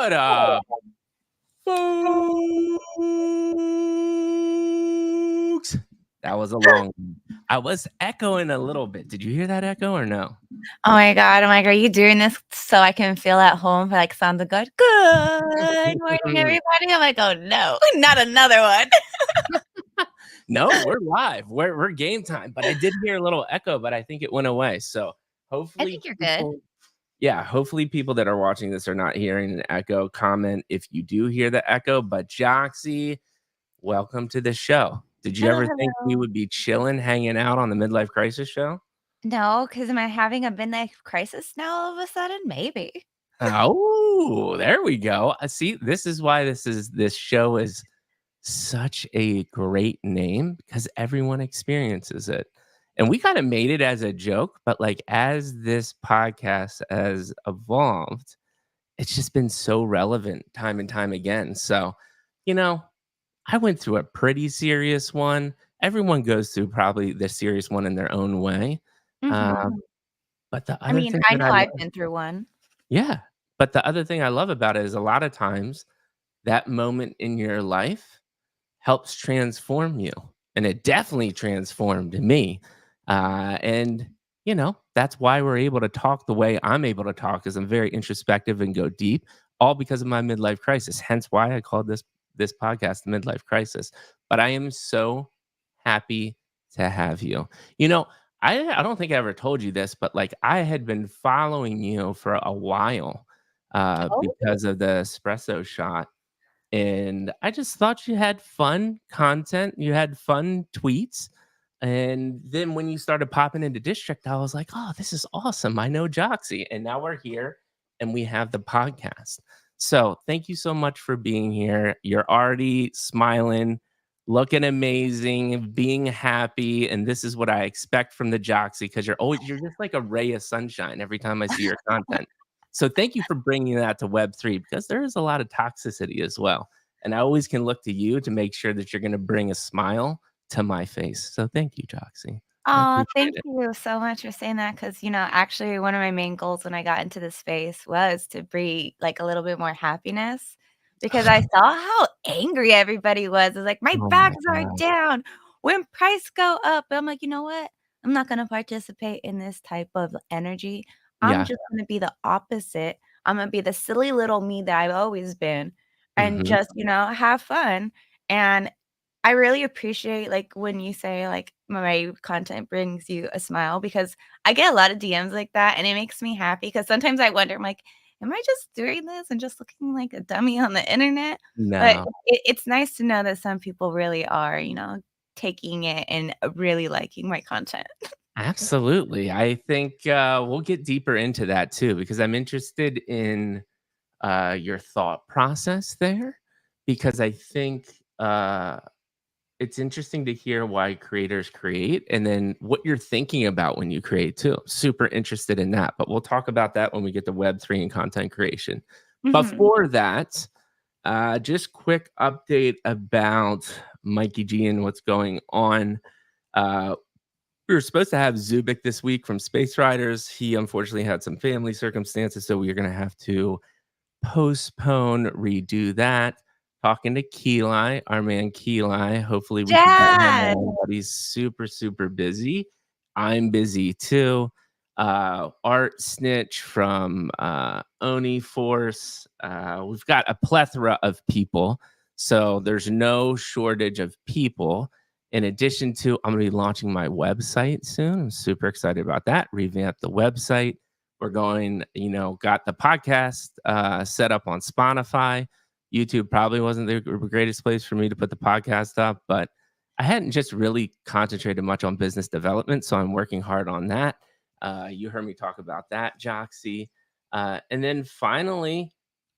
What up, folks? That was a long one. I was echoing a little bit. Did you hear that echo or no? Oh my God. I'm like, are you doing this so I can feel at home? Like, sounds good. Good morning, everybody. I'm like, oh no, not another one. No, we're live. We're game time. But I did hear a little echo, but I think it went away. So I hopefully think you're good. hopefully people that are watching this are not hearing an echo. Comment if you do hear the echo. But Joxie, welcome to the show. Did you Hello, ever think we hello. would be chilling, hanging out on the Midlife Crisis show? No, because am I having a midlife crisis now all of a sudden? Maybe. Oh, there we go. See, this is why this show is such a great name because everyone experiences it. And we kind of made it as a joke, but like as this podcast has evolved, it's just been so relevant time and time again. So, you know, I went through a pretty serious one. Everyone goes through probably the serious one in their own way. Hmm. But the I other mean, thing I that know I I've love, been through one. yeah, but the other thing I love about it is a lot of times that moment in your life helps transform you. And it definitely transformed me. And, that's why we're able to talk the way I'm able to talk, because I'm very introspective and go deep, all because of my midlife crisis. Hence why I called this podcast the Midlife Crisis. But I am so happy to have you. You know, I don't think I ever told you this, but like I had been following you for a while Oh, because of the espresso shot, and I just thought you had fun content, you had fun tweets, and then when you started popping into District, I was like, "Oh, this is awesome. I know Joxie." And now we're here and we have the podcast. So, thank you so much for being here. You're already smiling, looking amazing, being happy, and this is what I expect from the Joxie because you're just like a ray of sunshine every time I see your content. So thank you for bringing that to Web3 because there is a lot of toxicity as well. And I always can look to you to make sure that you're going to bring a smile to my face. So thank you, Joxie. I aw, appreciate thank it. you so much for saying that. Because actually one of my main goals when I got into this space was to bring, like, a little bit more happiness because I saw how angry everybody was. It's like, "My Oh my bags are God. down when price go up." I'm like, "You know what? I'm not gonna participate in this type of energy. I'm Yeah. just gonna be the opposite. I'm gonna be the silly little me that I've always been and Hmm. just, have fun." And I really appreciate, like, when you say, like, my content brings you a smile because I get a lot of DMs like that, and it makes me happy because sometimes I wonder, I'm like, "Am I just doing this and just looking like a dummy on the internet?" But No, it's nice to know that some people really are, taking it and really liking my content. absolutely. I think we'll get deeper into that too because I'm interested in your thought process there because I think it's interesting to hear why creators create and then what you're thinking about when you create too. Super interested in that, but we'll talk about that when we get to Web3 and content creation. Mhm. Before that, just quick update about Mikey G and what's going on. Uh, we were supposed to have Zubik this week from Space Riders. He unfortunately had some family circumstances, so we are going to have to postpone, redo that. Talking to Keli, our man Keli. Hopefully we can get him Jazz! on, but he's super, super busy. I'm busy too. Art Snitch from Oni Force. We've got a plethora of people, so there's no shortage of people. In addition to, I'm going to be launching my website soon. I'm super excited about that. Revamp the website. We're going, got the podcast set up on Spotify. YouTube probably wasn't the greatest place for me to put the podcast up, but I hadn't just really concentrated much on business development. So I'm working hard on that. You heard me talk about that, Joxie. And then finally,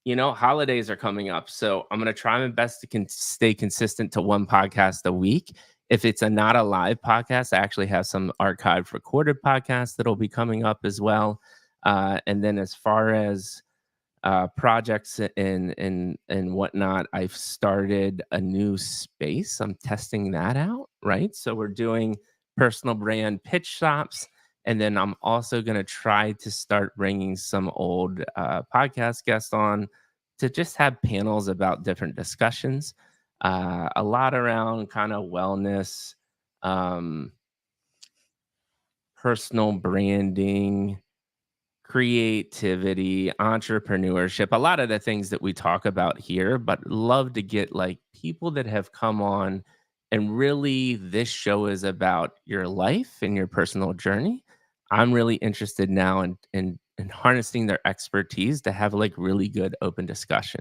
holidays are coming up. So I'm going to try my best to stay consistent to one podcast a week. If it's not a live podcast, I actually have some archived recorded podcasts that'll be coming up as well. And then as far as projects and whatnot, I've started a new space. I'm testing that out, right? So we're doing personal brand pitch shops. And then I'm also going to try to start bringing some old podcast guests on to just have panels about different discussions, a lot around kind of wellness, um, personal branding, creativity, entrepreneurship, a lot of the things that we talk about here, but love to get like people that have come on and really this show is about your life and your personal journey. I'm really interested now in harnessing their expertise to have like really good open discussion.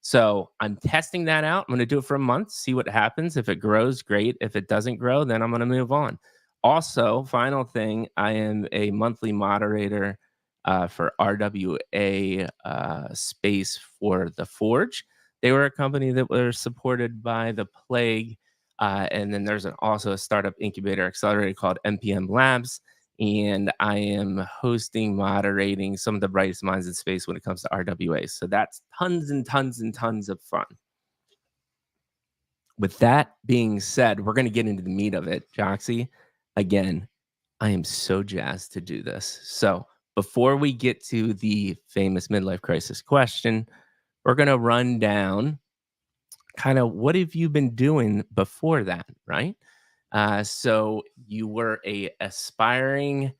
So I'm testing that out. I'm going to do it for a month, see what happens. If it grows, great. If it doesn't grow, then I'm going to move on. Also, final thing, I am a monthly moderator for RWA space for the Forge. They were a company that were supported by the plague. And then there's also a startup incubator accelerator called NPM Labs. And I am hosting, moderating some of the brightest minds in space when it comes to RWA. So that's tons and tons and tons of fun. With that being said, we're going to get into the meat of it, Joxie. Again, I am so jazzed to do this. So, before we get to the famous midlife crisis question, we're going to run down kind of what have you been doing before that, right? So you were a aspiring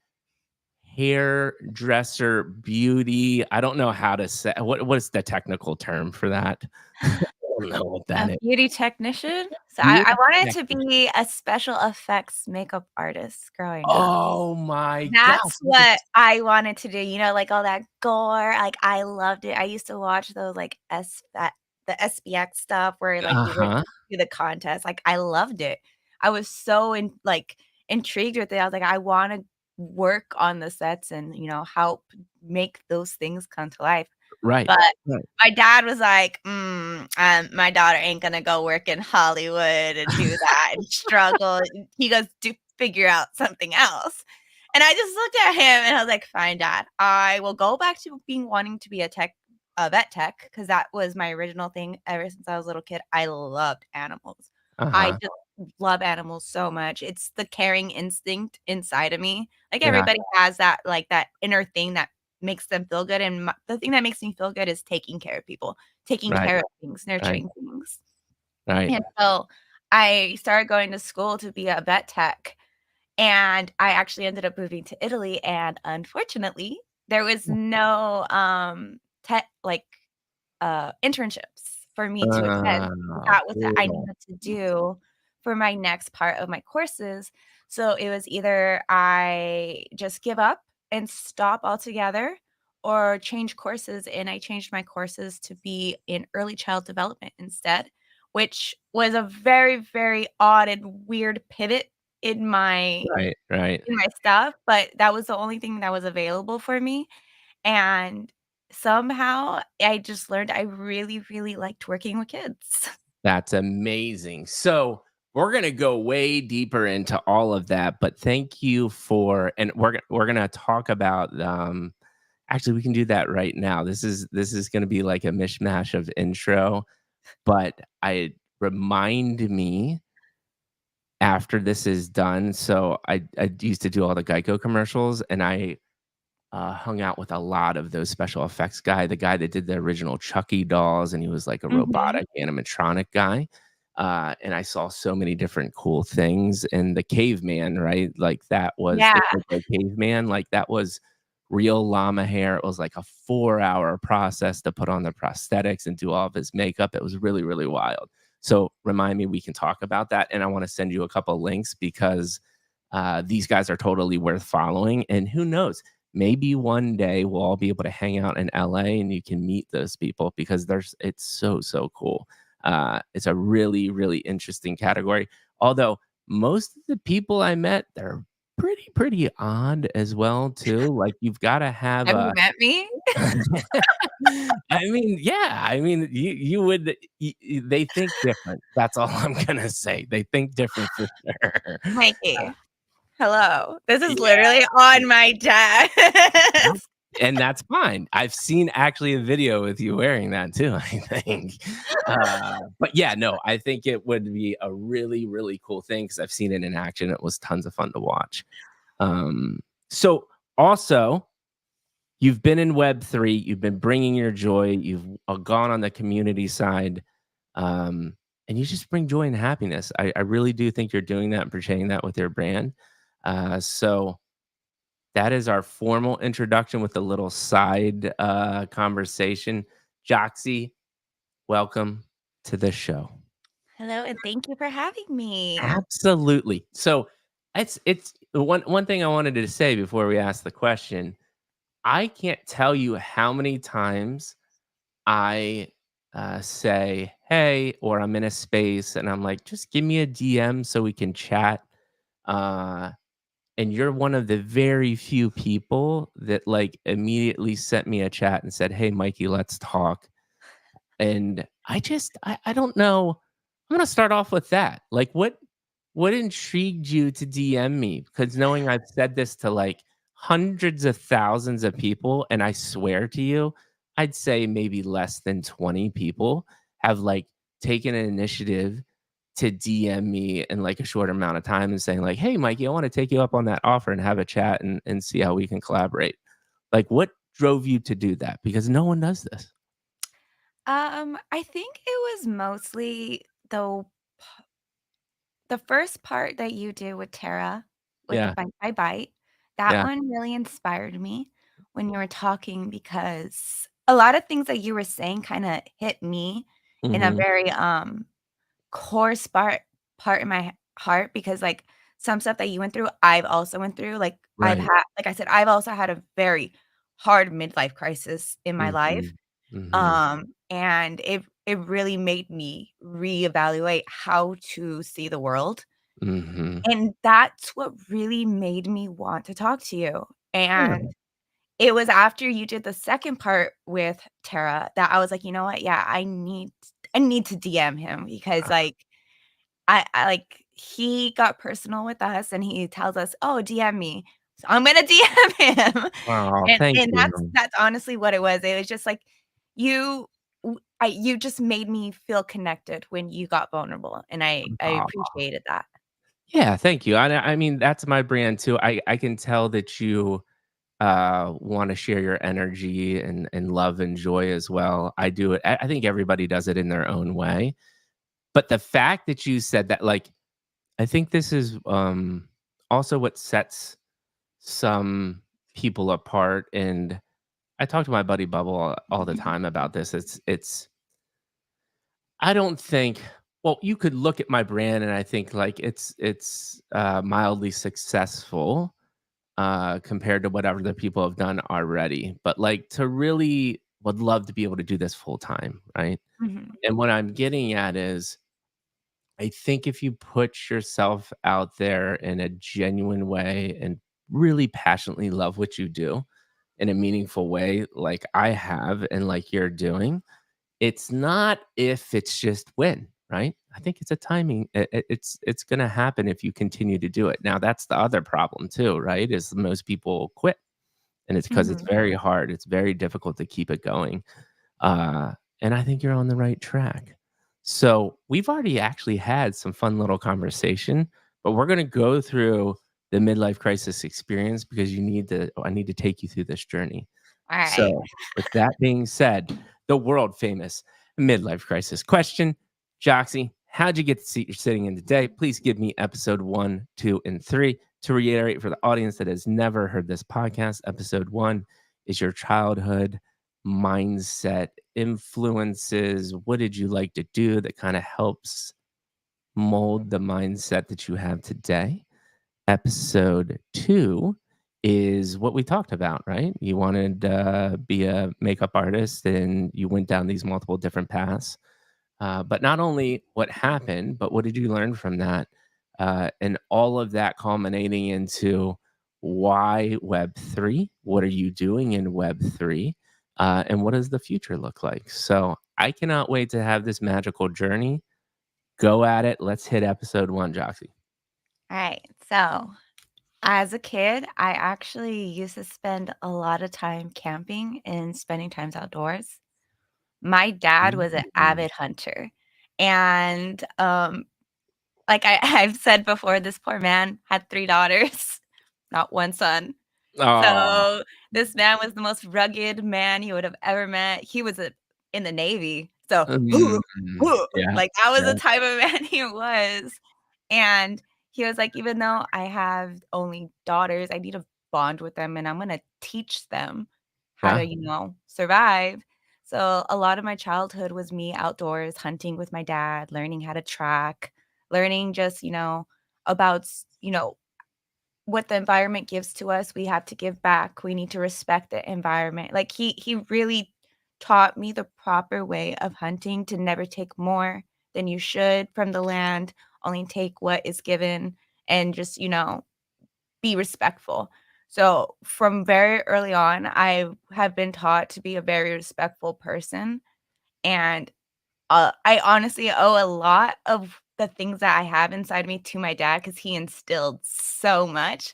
hairdresser, beauty. I don't know how to say what is the technical term for that. I don't know what that A is. beauty technician? So I Beauty wanted to technician. be a special effects makeup artist growing up. Oh my gosh! That's what I wanted to do, like, all that gore, like, I loved it. I used to watch those, like, the SPX stuff where, like, Uh you would huh. do the contest, like, I loved it. I was so intrigued with it. I was like, "I wanna work on the sets and, help make those things come to life." Right. But Right. my dad was like, my daughter ain't gonna go work in Hollywood and do that and struggle." He goes, "Do figure out something else." And I just looked at him and I was like, "Fine, dad. I will go back to wanting to be a vet tech, because that was my original thing ever since I was a little kid. I loved animals. Uh I huh. just love animals so much. It's the caring instinct inside of me. Like, Yeah. everybody has that, like, that inner thing that makes them feel good, and the thing that makes me feel good is taking care of people, taking Right. care of things, Right. nurturing things. Right. And so I started going to school to be a vet tech, and I actually ended up moving to Italy, and unfortunately, there was no, tech like, internships for me to attend. That was what I Brutal. needed to do for my next part of my courses. So it was either I just give up and stop altogether or change courses, and I changed my courses to be in early child development instead, which was a very, very odd and weird pivot in my Right. Right. stuff, but that was the only thing that was available for me, and somehow I just learned I really, really liked working with kids. That's amazing. So we're gonna go way deeper into all of that, but thank you for and we're gonna talk about actually we can do that right now. This is gonna be like a mishmash of intro, but I remind me after this is done. So I used to do all the Geico commercials and I hung out with a lot of those special effects the guy that did the original Chucky dolls, and he was like a Mhm. robotic animatronic guy. And I saw so many different cool things. And the caveman, right? Like that was Yeah. the Coco caveman. Like that was real llama hair. It was like a 4 hour process to put on the prosthetics and do all of his makeup. It was really, really wild. So remind me, we can talk about that. And I want to send you a couple links because these guys are totally worth following. And who knows? Maybe one day we'll all be able to hang out in LA and you can meet those people because it's so, so cool. It's a really, really interesting category. Although most of the people I met, they're pretty odd as well, too. Like you've got to have Have you a met me? I mean, yeah. I mean, you would they think different. That's all I'm gonna say. They think different for sure. Mikey, hello. This is Yeah. literally on my That desk. and that's fine. I've seen actually a video with you wearing that too, I think. But yeah, no, I think it would be a really, really cool thing because 'cause I've seen it in action. It was tons of fun to watch. Um, so also you've been in Web3, you've been bringing your joy, you've gone on the community side, um, and you just bring joy and happiness. I really do think you're doing that and portraying that with your brand. So that is our formal introduction with a little side conversation. Joxie, welcome to the show. Hello, and thank you for having me. Absolutely. So it's one thing I wanted to say before we ask the question. I can't tell you how many times I say, "Hey," or I'm in a space and I'm like, "Just give me a DM so we can chat." Uh, and you're one of the very few people that like immediately sent me a chat and said, "Hey, Mikey, let's talk." And I don't know. I'm gonna start off with that. Like, what intrigued you to DM me? Because knowing I've said this to like hundreds of thousands of people, and I swear to you, I'd say maybe less than 20 people have like taken an initiative to DM me in like a short amount of time and saying, like, hey, Mikey, I want to take you up on that offer and have a chat and see how we can collaborate. Like, what drove you to do that? Because no one does this. I think it was mostly the first part that you do with Tara, with the Yeah. Bite by Bite. That Yeah. one really inspired me when you were talking because a lot of things that you were saying kinda hit me in a Mhm. very, core part in my heart because, like, some stuff that you went through, I've also went through, like, Right. like I said, I've also had a very hard midlife crisis in my life, Mhm. Mhm. and it really made me reevaluate how to see the world, Mhm. and that's what really made me want to talk to you, Yeah. and it was after you did the second part with Tara that I was like, "You know what? Yeah, I need to DM him because, like, I like he got personal with us and he tells us, "Oh, DM me." So I'm gonna DM him. Oh, And thank and you. that's honestly what it was. It was just like you you just made me feel connected when you got vulnerable, and I Aw. appreciated that. Yeah, thank you. I mean, that's my brand too. I can tell that you, wanna share your energy and love and joy as well. I do it I think everybody does it in their own way. But the fact that you said that, like, I think this is, also what sets some people apart, and I talk to my buddy Bubble all the time about this. It's I don't think well, you could look at my brand and I think like it's mildly successful compared to what other people have done already. But like to really would love to be able to do this full time, right? Mhm, And what I'm getting at is I think if you put yourself out there in a genuine way and really passionately love what you do in a meaningful way, like I have and like you're doing, it's not if, it's just when, right? I think it's a timing. It's gonna happen if you continue to do it. Now, that's the other problem too, right? Is most people quit, and it's because it's mhm. very hard. It's very difficult to keep it going. Uh, and I think you're on the right track. So we've already actually had some fun little conversation, but we're gonna go through the midlife crisis experience because I need to take you through this journey. Alright. So, with that being said, the world famous midlife crisis question. Joxie, how'd you get the seat you're sitting in today? Please give me episode 1, 2, and 3. To reiterate for the audience that has never heard this podcast, episode 1 is your childhood mindset influences. What did you like to do that kind of helps mold the mindset that you have today? Episode 2 is what we talked about, right? You wanted to be a makeup artist and you went down these multiple different paths. But not only what happened, but what did you learn from that? And all of that culminating into why Web3? What are you doing in Web3? And what does the future look like? So I cannot wait to have this magical journey. Go at it. Let's hit episode 1, Joxie. Alright, so, as a kid, I actually used to spend a lot of time camping and spending times outdoors. My dad was an Mm. avid hunter, and, like I've said before, this poor man had 3 daughters, not 1 son. Oh, So, this man was the most rugged man you would have ever met. He was in the Navy, so, mm, yeah, like, that was the yeah, type of man he was, and he was like, "Even though I have only daughters, I need to bond with them, and I'm gonna teach them how yeah. to, survive." So, a lot of my childhood was me outdoors hunting with my dad, learning how to track, learning just, about what the environment gives to us, we have to give back. We need to respect the environment. Like he really taught me the proper way of hunting to never take more than you should from the land, only take what is given and just, be respectful. So from very early on, I have been taught to be a very respectful person and I honestly owe a lot of the things that I have inside me to my dad because he instilled so much,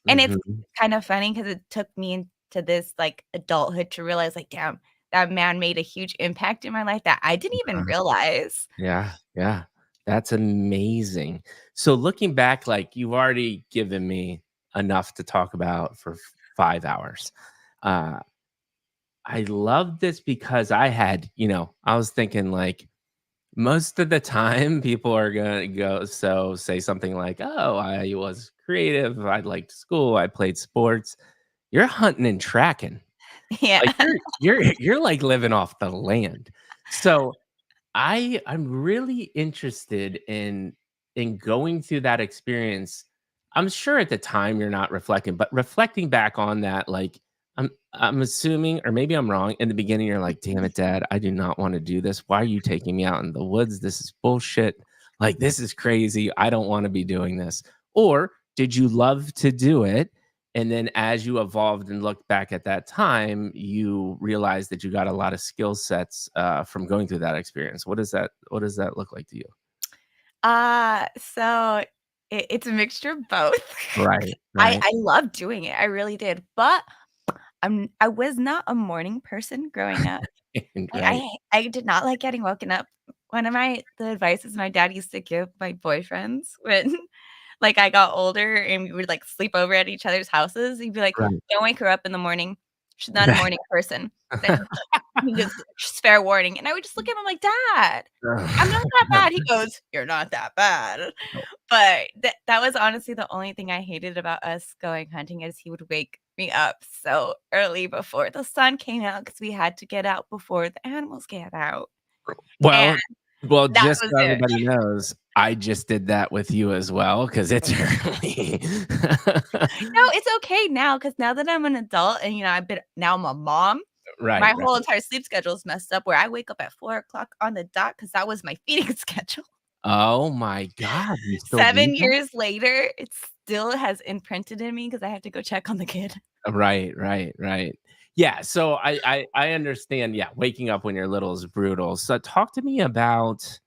and it's Mhm. kind of funny because it took me into this, like, adulthood to realize, like, "Damn, that man made a huge impact in my life that I didn't even realize." Yeah, yeah. That's amazing. So looking back, like, you've already given me enough to talk about for 5 hours. Uh, I love this because I was thinking, like, most of the time, people are gonna say something like, "Oh, I was creative, I liked school, I played sports." You're hunting and tracking. Yeah. Like, you're, like, living off the land. So I'm really interested in going through that experience. I'm sure at the time you're not reflecting, but reflecting back on that, like, I'm assuming, or maybe I'm wrong, in the beginning, you're like, "Damn it, dad, I do not wanna do this. Why are you taking me out in the woods? This is bullshit. Like, this is crazy. I don't wanna be doing this." Or did you love to do it, and then as you evolved and looked back at that time, you realized that you got a lot of skill sets, from going through that experience. What does that look like to you? So it's a mixture of both. Right, I right, I loved doing it, I really did, but I was not a morning person growing up. right. I did not like getting woken up. One of the advices my dad used to give my boyfriends when, like, I got older and we would, like, sleep over at each other's houses, he'd be like, Right. "Don't wake her up in the morning. She's not a morning person." That he just fair warning, and I would just look at him like, "Dad, I'm not that bad." He goes, "You're not that bad." But that was honestly the only thing I hated about us going hunting is he would wake me up so early before the sun came out because we had to get out before the animals get out, and Well well, that just was so it. everybody knows, I just did that with you as well because it's early. No, it's okay now because now that I'm an adult and, now I'm a mom, Right, my right. whole entire sleep schedule is messed up where I wake up at 4 o'clock on the dot because that was my feeding schedule. Oh my god, you still do 7 that? years later, it still has imprinted in me because I have to go check on the kid. Right, right, right. Yeah, so I understand, yeah, waking up when you're little is brutal. So talk to me about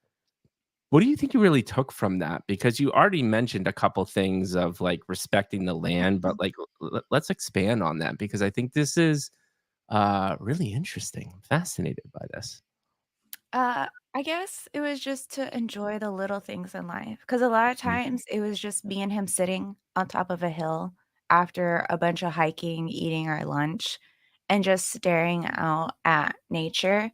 what do you think you really took from that? Because you already mentioned a couple things of, like, respecting the land, but, like, let's expand on that because I think this is, really interesting. I'm fascinated by this. I guess it was just to enjoy the little things in life, because a lot of Mm, times it was just me and him sitting on top of a hill after a bunch of hiking, eating our lunch, and just staring out at nature,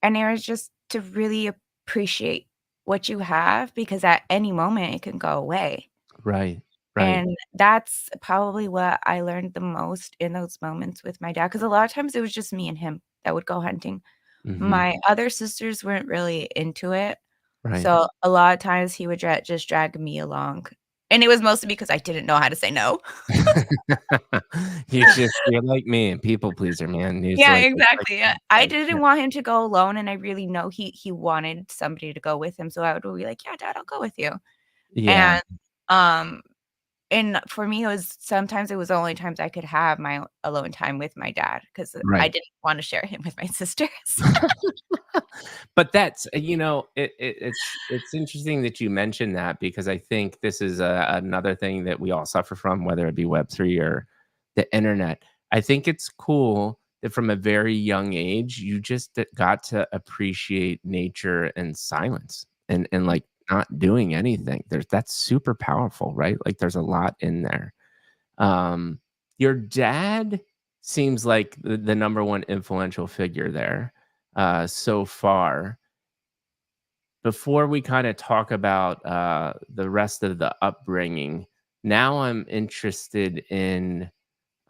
and it was just to really appreciate what you have because at any moment it can go away, right, right. and that's probably what I learned the most in those moments with my dad. Because a lot of times it was just me and him that would go hunting. Mhm, My other sisters weren't really into it, right. so a lot of times he would just drag me along, and it was mostly because I didn't know how to say no. You're like me, a people pleaser, man. Yeah, It's like exactly, yeah. I yeah. didn't want him to go alone, and I really know he wanted somebody to go with him, so I would be like, "Yeah, dad, I'll go with you." Yeah, And, um, and for me, it was the only times I could have my alone time with my dad because I right. didn't wanna share him with my sisters. But that's it's interesting that you mentioned that because I think this is another thing that we all suffer from, whether it be Web3 or the internet. I think it's cool that from a very young age, you just got to appreciate nature and silence and like not doing anything. That's super powerful, right? Like there's a lot in there. Um, Your dad seems like the number one influential figure there, so far. Before we kinda talk about, the rest of the upbringing, now I'm interested in,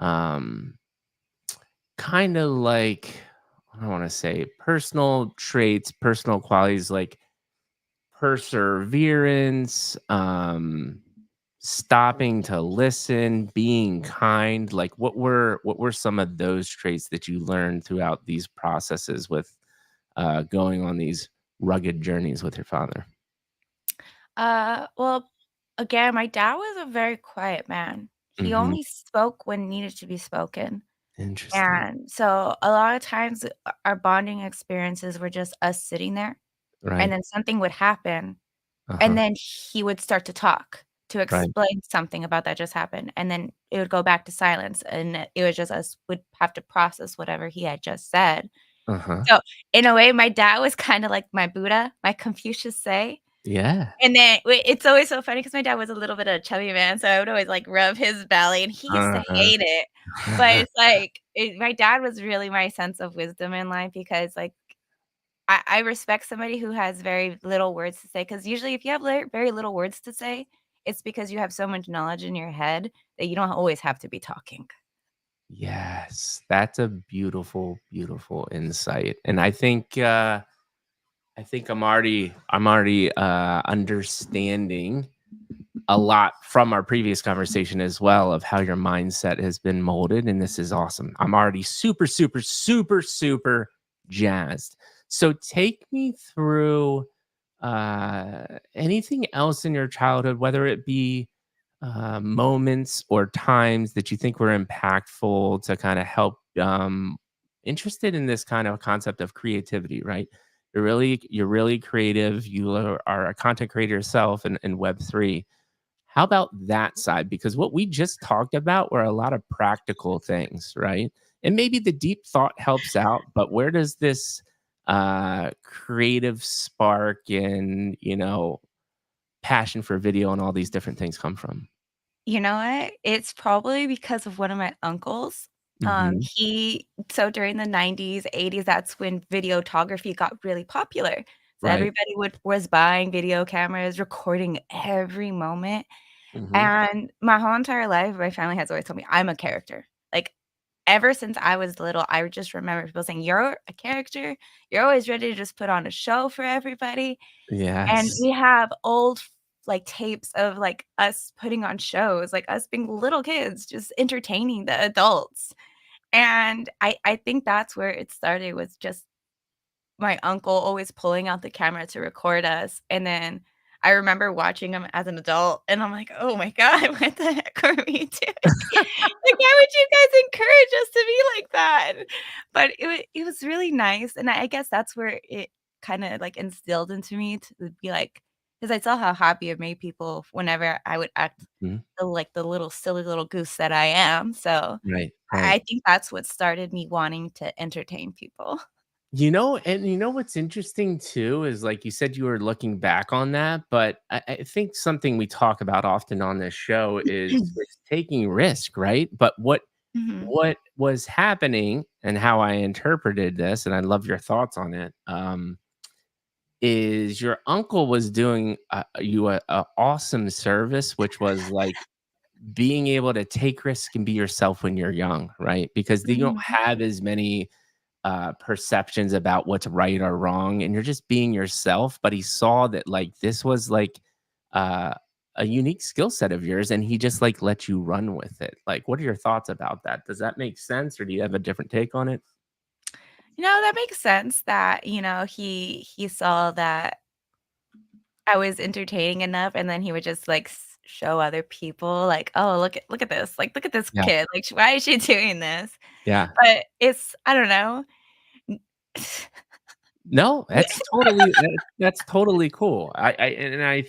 um, kinda like, I don't wanna say personal traits, personal qualities like perseverance, stopping to listen, being kind. Like, what were some of those traits that you learned throughout these processes with, going on these rugged journeys with your father? Well, again, my dad was a very quiet man. He Mhm. only spoke when needed to be spoken. Interesting. And so a lot of times our bonding experiences were just us sitting there and Right. then something would happen and Uh-huh. then he would start to talk to Right. explain something about that just happened. And then it would go back to silence and it was just us would have to process whatever he had just said. Uh-huh. So in a way, my dad was kind of like my Buddha, my Confucius say. Yeah. And then it's always so funny because my dad was a little bit of a chubby man, so I would always, like, rub his belly, and he used to Uh-huh. hate it. But it's like my dad was really my sense of wisdom in life because, like, I respect somebody who has very little words to say. Because usually if you have very little words to say, it's because you have so much knowledge in your head that you don't always have to be talking. Yes. That's a beautiful, beautiful insight. And I think I'm already understanding a lot from our previous conversation as well of how your mindset has been molded, and this is awesome. I'm already super, super, super, super jazzed. So take me through anything else in your childhood, whether it be moments or times that you think were impactful to kind of help interested in this kind of concept of creativity, right? You're really creative. You are a content creator yourself in Web3. How about that side? Because what we just talked about were a lot of practical things, right? And maybe the deep thought helps out, but where does this creative spark and, passion for video and all these different things come from? You know what? It's probably because of one of my uncles. Mhm. He so during the 90s, 80s, that's when videography got really popular. So Right. everybody was buying video cameras, recording every moment. Mhm. And my whole entire life, my family has always told me I'm a character. Like ever since I was little, I would just remember people saying, "You're a character. You're always ready to just put on a show for everybody." And Yes. we have old, like, tapes of, like, us putting on shows, like, us being little kids just entertaining the adults, and I think that's where it started with just my uncle always pulling out the camera to record us, and then I remember watching him as an adult, and I'm like, "Oh my god, what the heck are we doing? Like, why would you guys encourage us to be like that?" But it was really nice, and I guess that's where it kinda, like, instilled into me to be like, because I saw how happy it made people whenever I would act Mhm. like the little silly little goose that I am, so Right, I right. think that's what started me wanting to entertain people. And what's interesting too is like you said you were looking back on that, but I think something we talk about often on this show is taking risk, right? But what Mhm. what was happening and how I interpreted this, and I love your thoughts on it, is your uncle was doing you a awesome service, which was like being able to take risk and be yourself when you're young, right? Because you don't Mhm. have as many perceptions about what's right or wrong, and you're just being yourself. But he saw that like this was like uh, a unique skill set of yours, and he just like let you run with it. Like, what are your thoughts about that? Does that make sense, or do you have a different take on it? That makes sense that, he saw that I was entertaining enough, and then he would just, like, show other people, like, "Oh, look at this, like, look at this Yeah, kid, like, why is she doing this?" yeah. But it's I don't know. N No, that's totally cool. I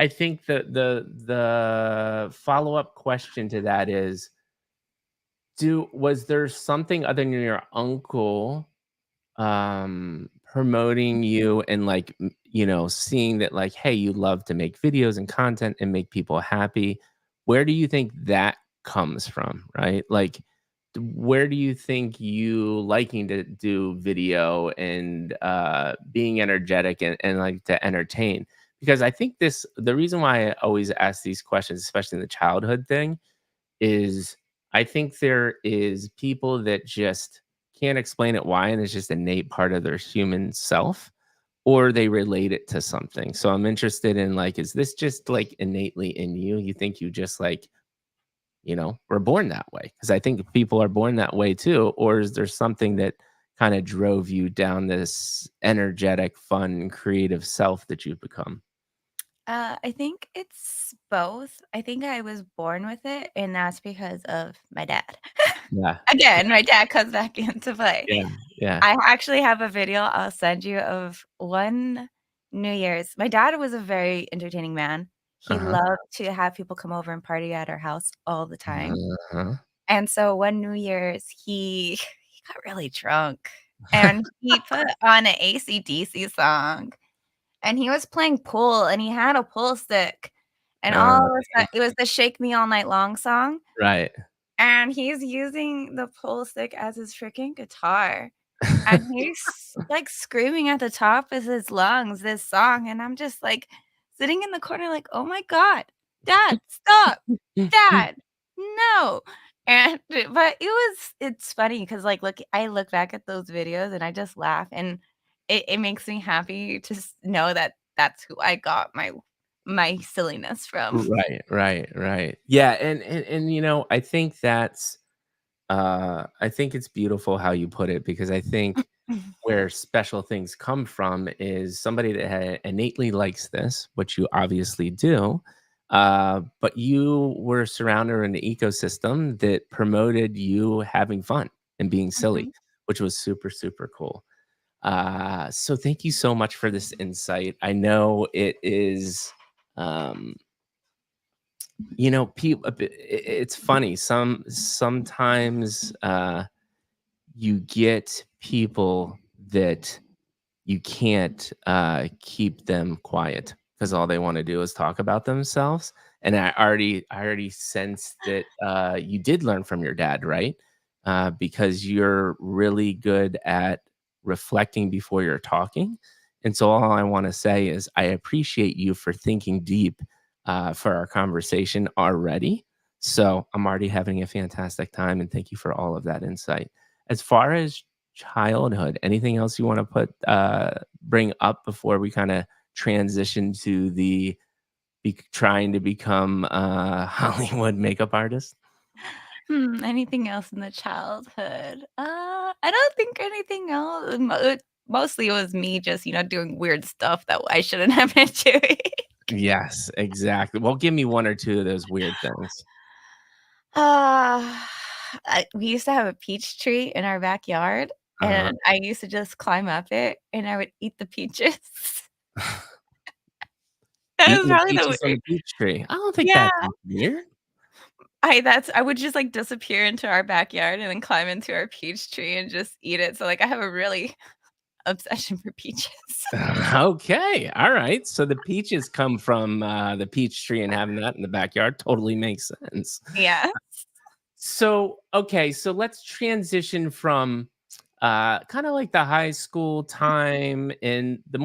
think the follow up question to that is, do was there something other than your uncle promoting you and like seeing that like, hey, you love to make videos and content and make people happy? Where do you think that comes from, right? Like, where do you think you liking to do video and being energetic and like to entertain? Because I think the reason why I always ask these questions, especially in the childhood thing, is I think there is people that just can't explain it why, and it's just innate part of their human self, or they relate it to something. So I'm interested in like, is this just like innately in you? You think you just like, were born that way? Because I think people are born that way too. Or is there something that kind of drove you down this energetic, fun, creative self that you've become? I think it's both. I think I was born with it, and that's because of my dad. Yeah. Again, my dad comes back into play. Yeah. Yeah. I actually have a video I'll send you of one New Year's. My dad was a very entertaining man. He Uh-huh. loved to have people come over and party at our house all the time. Uh-huh. And so one New Year's, he got really drunk, and he put on an AC/DC song, and he was playing pool, and he had a pool stick, and all Uh, of a sudden it was the "Shake Me All Night Long" song, right. and he's using the pool stick as his freaking guitar, and he's, like, screaming at the top of his lungs this song, and I'm just, like, sitting in the corner like, "Oh my god, dad, stop. Dad, no." And but it's funny because I look back at those videos and I just laugh, and it makes me happy to know that that's who I got my silliness from. Right, right, right. Yeah, and I think I think it's beautiful how you put it, because I think where special things come from is somebody that innately likes this, which you obviously do, but you were surrounded in an ecosystem that promoted you having fun and being silly, Mhm. which was super, super cool. So thank you so much for this insight. I know it is, um, people. It's funny. Sometimes you get people that you can't keep them quiet because all they want to do is talk about themselves. And I already sensed that you did learn from your dad, right? Because you're really good at reflecting before you're talking. And so all I want to say is I appreciate you for thinking deep for our conversation already. So I'm already having a fantastic time, and thank you for all of that insight. As far as childhood, anything else you want to bring up before we kind of transition to the trying to become Hollywood makeup artist? Anything else in the childhood? I don't think anything else. Mostly it was me just, doing weird stuff that I shouldn't have been doing. Yes, exactly. Well, give me one or two of those weird things. Uh, we used to have a peach tree in our backyard, Uh-huh. and I used to just climb up it, and I would eat the peaches. That was Eating the probably the peaches on weird. the peach tree. I don't think Yeah, that's weird. I would just, like, disappear into our backyard and then climb into our peach tree and just eat it, so, like, I have a really obsession for peaches. Okay, all right. So the peaches come from the peach tree, and having that in the backyard totally makes sense. Yeah. So, okay, so let's transition from kind of like the high school time and the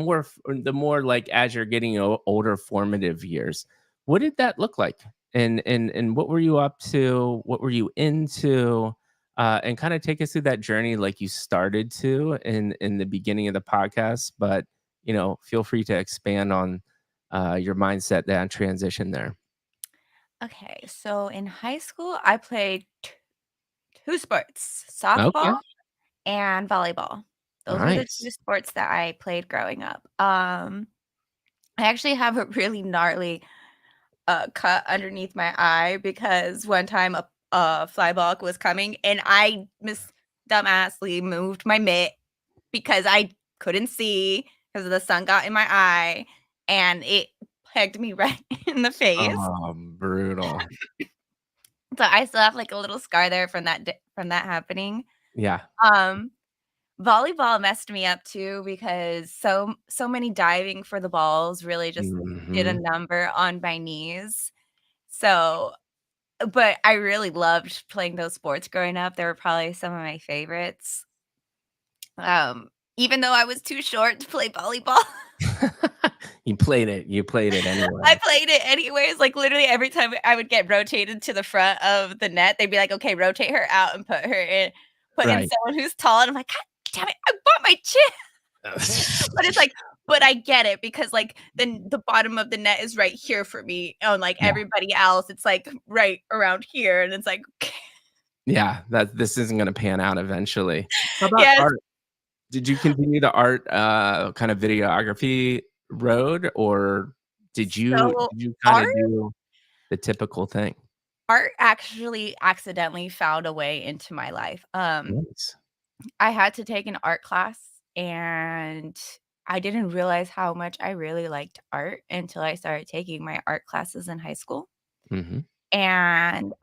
more like as you're getting older formative years. What did that look like? And what were you up to? What were you into? And kind of take us through that journey like you started to in the beginning of the podcast, but feel free to expand on your mindset, that transition there. Okay, so in high school, I played 2 sports, Okay. softball and volleyball. Those were the 2 Nice. sports that I played growing up. I actually have a really gnarly, cut underneath my eye because one time a fly ball was coming and I dumbassly moved my mitt because I couldn't see because the sun got in my eye, and it pegged me right in the face. Oh, brutal. So I still have, like, a little scar there from that happening. Yeah. Um, Volleyball messed me up too because so many diving for the balls really just did a Mhm. number on my knees. So but I really loved playing those sports growing up. They were probably some of my favorites. Even though I was too short to play volleyball, You played it I anyway. played it anyways. Like, literally every time I would get rotated to the front of the net, they'd be like, "Okay, rotate her out and put in Right. someone who's tall," and I'm like, "God damn it, I want my chin." But it's like but I get it because, like, the bottom of the net is right here for me, and, like, Yeah. everybody else, it's, like, right around here, and it's like, Yeah, that this isn't gonna pan out eventually. How about yes. art? Did you continue the art, kind of videography road, or So, did you kinda art do the typical thing? art actually accidentally found a way into my life. Nice. I had to take an art class, and I didn't realize how much I really liked art until I started taking my art classes in high school, Mhm. and,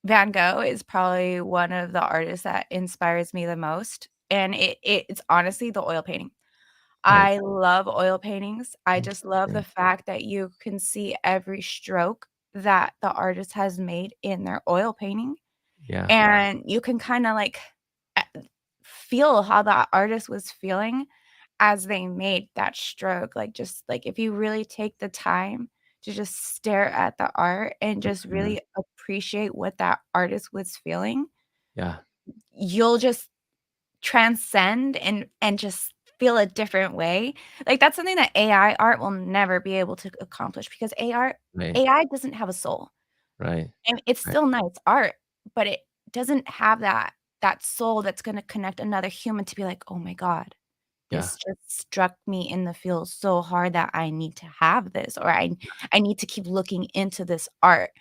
Van Gogh is probably one of the artists that inspires me the most, and it's honestly the oil painting. Right. I love oil paintings. I just love the Interesting. fact that you can see every stroke that the artist has made in their oil painting, Yeah. and you can kinda, like, eh, feel how that artist was feeling as they made that stroke, like, just like, if you really take the time to just stare at the art and just Mhm. really appreciate what that artist was feeling, Yeah. you'll just transcend and just feel a different way. Like, that's something that AI art will never be able to accomplish because Right. AI doesn't have a soul, Right. and it's Right. still nice art, but it doesn't have that soul that's gonna connect another human to be like, "Oh my god. Yeah. This just struck me in the feels so hard that I need to have this, or I need to keep looking into this art."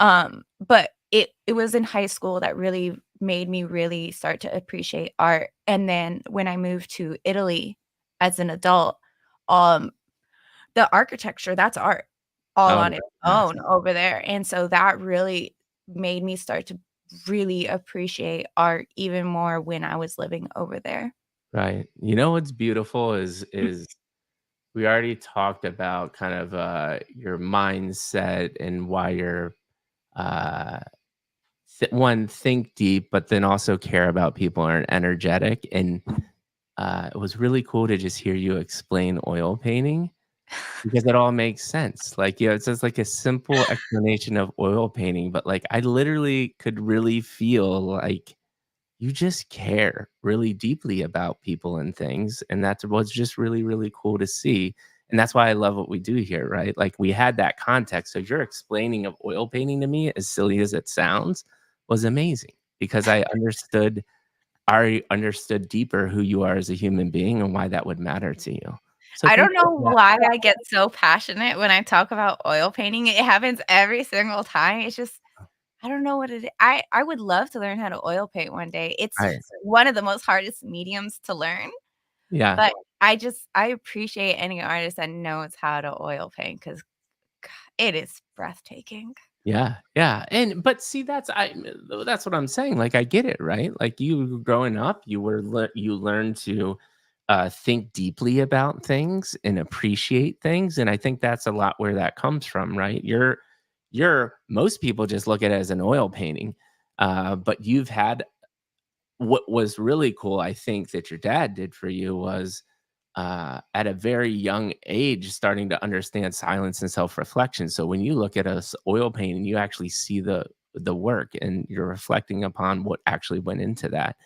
But it was in high school that really made me really start to appreciate art, and then when I moved to Italy as an adult, um, the architecture, that's art all Oh, on its yes. own over there, and so that really made me start to really appreciate art even more when I was living over there. Right. You know what's beautiful is we already talked about kind of, your mindset and why you're, uh, one, think deep, but then also care about people and are energetic, and, it was really cool to just hear you explain oil painting because it all makes sense. Like, it's just like a simple explanation of oil painting, but, like, I literally could really feel like you just care really deeply about people and things, and that's what's just really, really cool to see, and that's why I love what we do here, right? Like, we had that context, so your explaining of oil painting to me, as silly as it sounds, was amazing because I understood deeper who you are as a human being and why that would matter to you. So I thank don't you know for that. why I get so passionate when I talk about oil painting. It happens every single time. It's just I don't know what it I would love to learn how to oil paint one day. It's Right. one of the most hardest mediums to learn, Yeah. but I appreciate any artist that knows how to oil paint because it is breathtaking. Yeah, yeah, and but see, that's what I'm saying, like, I get it, right? Like, you growing up, you learned to, think deeply about things and appreciate things, and I think that's a lot where that comes from, right? You're most people just look at it as an oil painting, but you've had what was really cool, I think, that your dad did for you was, at a very young age, starting to understand silence and self-reflection. So when you look at a oil painting, you actually see the work, and you're reflecting upon what actually went into that.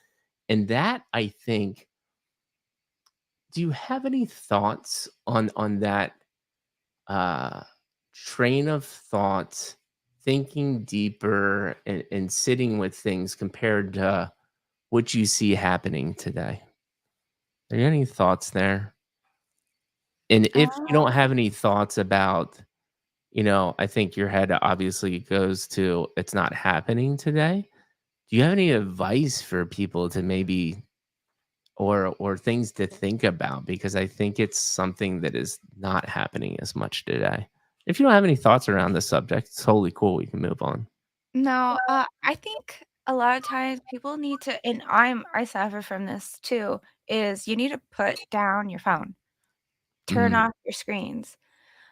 And that, I think, do you have any thoughts on that uh, train of thought, thinking deeper and sitting with things compared to what you see happening today? Are there any thoughts there? And if you don't Oh. have any thoughts about, I think your head obviously goes to it's not happening today. Do you have any advice for people to maybe or things to think about? Because I think it's something that is not happening as much today. If you don't have any thoughts around this subject, it's totally cool. We can move on. No, I think a lot of times people need to and I suffer from this too, is you need to put down your phone, turn Mm, off your screens.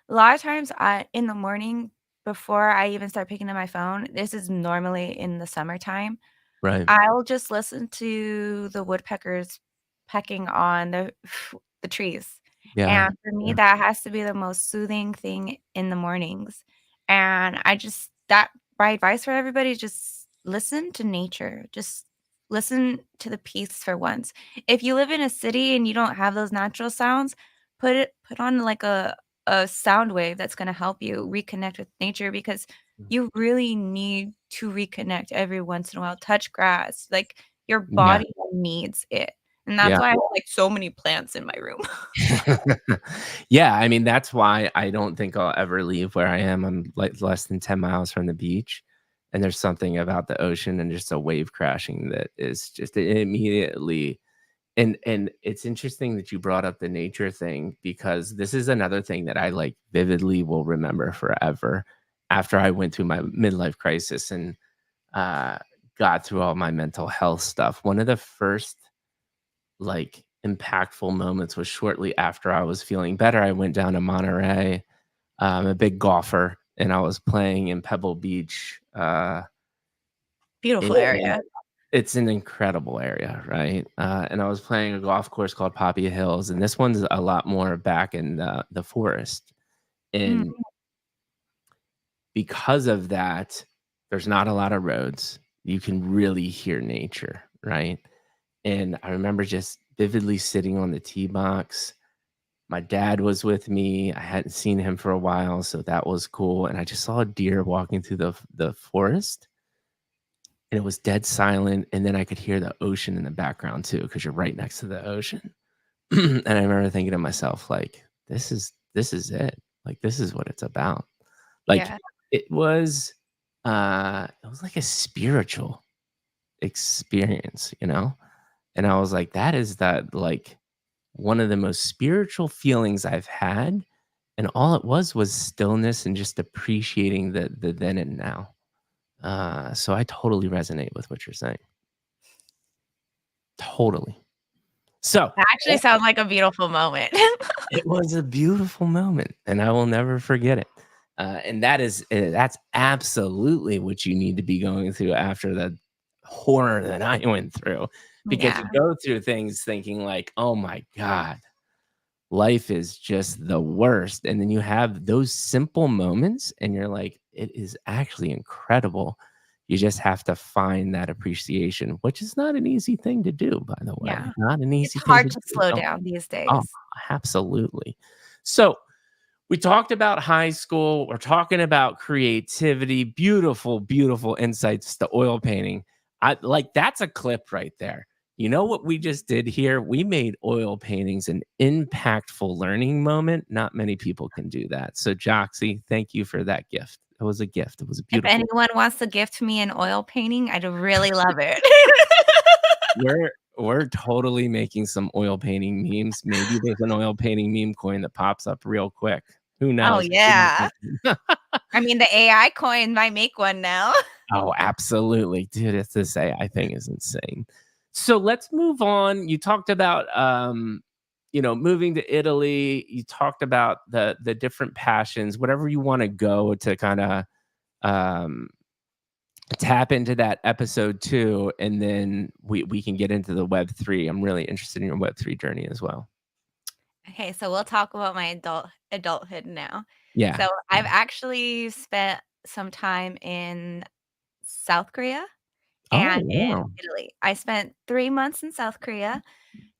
A lot of times I in the morning before I even start picking up my phone, this is normally in the summertime, Right. I'll just listen to the woodpeckers pecking on the trees, Yeah. and for me, Yeah. that has to be the most soothing thing in the mornings, and I just that my advice for everybody is just listen to nature, just listen to the peace for once. If you live in a city and you don't have those natural sounds, put on, like, a sound wave that's gonna help you reconnect with nature because you really need to reconnect every once in a while, touch grass, like, your Yeah. body needs it, and that's Yeah. why I have, like, so many plants in my room. Yeah, I mean, that's why I don't think I'll ever leave where I am. I'm, like, less than 10 miles from the beach, and there's something about the ocean and just a wave crashing that is just immediately. And it's interesting that you brought up the nature thing because this is another thing that I, like, vividly will remember forever after I went through my midlife crisis and, uh, got through all my mental health stuff. One of the first, like, impactful moments was shortly after I was feeling better. I went down to Monterey. I'm a big golfer, and I was playing in Pebble Beach, Beautiful and area. it's an incredible area, right? And I was playing a golf course called Poppy Hills, and this one's a lot more back in the forest. Mm, And because of that, there's not a lot of roads. You can really hear nature, right? And I remember just vividly sitting on the tee box. My dad was with me. I hadn't seen him for a while, so that was cool. And I just saw a deer walking through the forest, and it was dead silent. And then I could hear the ocean in the background too, because you're right next to the ocean. And I remember thinking to myself, like, this is it. Like, this is what it's about. Like, yeah, it was like a spiritual experience. And I was like, that is that, like, one of the most spiritual feelings I've had, and all it was stillness and just appreciating the then and now. So I totally resonate with what you're saying. Totally. So, that actually sounds like a beautiful moment. it was a beautiful moment, and I will never forget it. And that's absolutely what you need to be going through after the horror that I went through, because you Yeah, go through things thinking like, "Oh my god, life is just the worst," and then you have those simple moments, and you're like, "It is actually incredible." You just have to find that appreciation, which is not an easy thing to do, by the way. yeah. Not an It's easy thing hard to to do. slow down these Oh, days. absolutely. So, we talked about high school. We're talking about creativity, beautiful, beautiful insights to oil painting. I like that's a clip right there. You know what we just did here? We made oil paintings an impactful learning moment. Not many people can do that. So, Joxie, thank you for that gift. It was a gift. It was a If beautiful. anyone wants to gift me an oil painting, I'd really love it. We're totally making some oil painting memes. Maybe there's an oil painting meme coin that pops up real quick. Who Oh, knows? We might yeah. make one. I mean, the AI coin might make one now. Oh, absolutely. Dude, it's this AI thing is insane. So let's move on. You talked about moving to Italy. You talked about the different passions, whatever you want to go to kind of um tap into that episode 2, and then we can get into the Web3. I'm really interested in your Web3 journey as well. Okay, so we'll talk about my adulthood now. Yeah. So I've actually spent some time in South Korea Oh, and in wow. Italy. I spent 3 months in South Korea.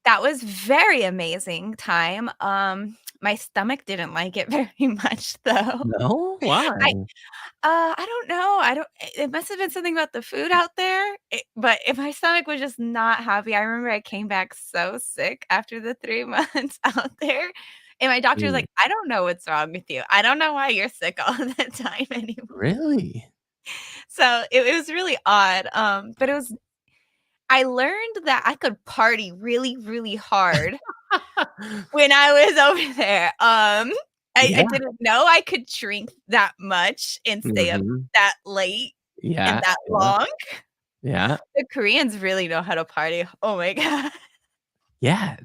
That was very amazing time. My stomach didn't like it very much though. No? I Why? I don't know. I don't it must have been something about the food out there, but if my stomach was just not happy. I remember I came back so sick after the 3 months out there, and my doctor was Mm, like, "I don't know what's wrong with you. I don't know why you're sick all the time anymore." really? So, it was really odd, but I learned that I could party really, really hard when I was over there. I Yeah. didn't know I could drink that much and stay up Mhm. that late and Yeah, that yeah, long. yeah. The Koreans really know how to party. Oh my god. Yeah,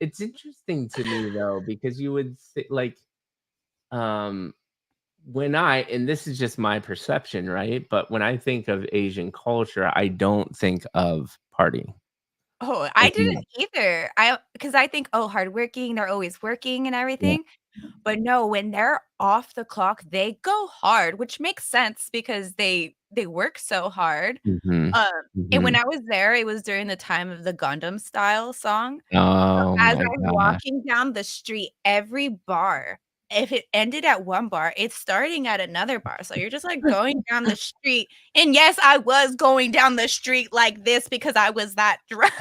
it's interesting to me though because you would like um, and this is just my perception, right? But when I think of Asian culture, I don't think of partying. Oh, I I think didn't either. Because I think, "Oh, hardworking, they're always working and yeah. everything." But no, when they're off the clock, they go hard, which makes sense because they work so hard. Mhm. Um, and when Mhm. I was there, it was during the time of the Gundam Style song. So Oh as my I'm gosh. walking down the street, every bar, if it ended at one bar, it's starting at another bar. So you're just, like, going down the street, and yes, I was going down the street like this because I was that drunk.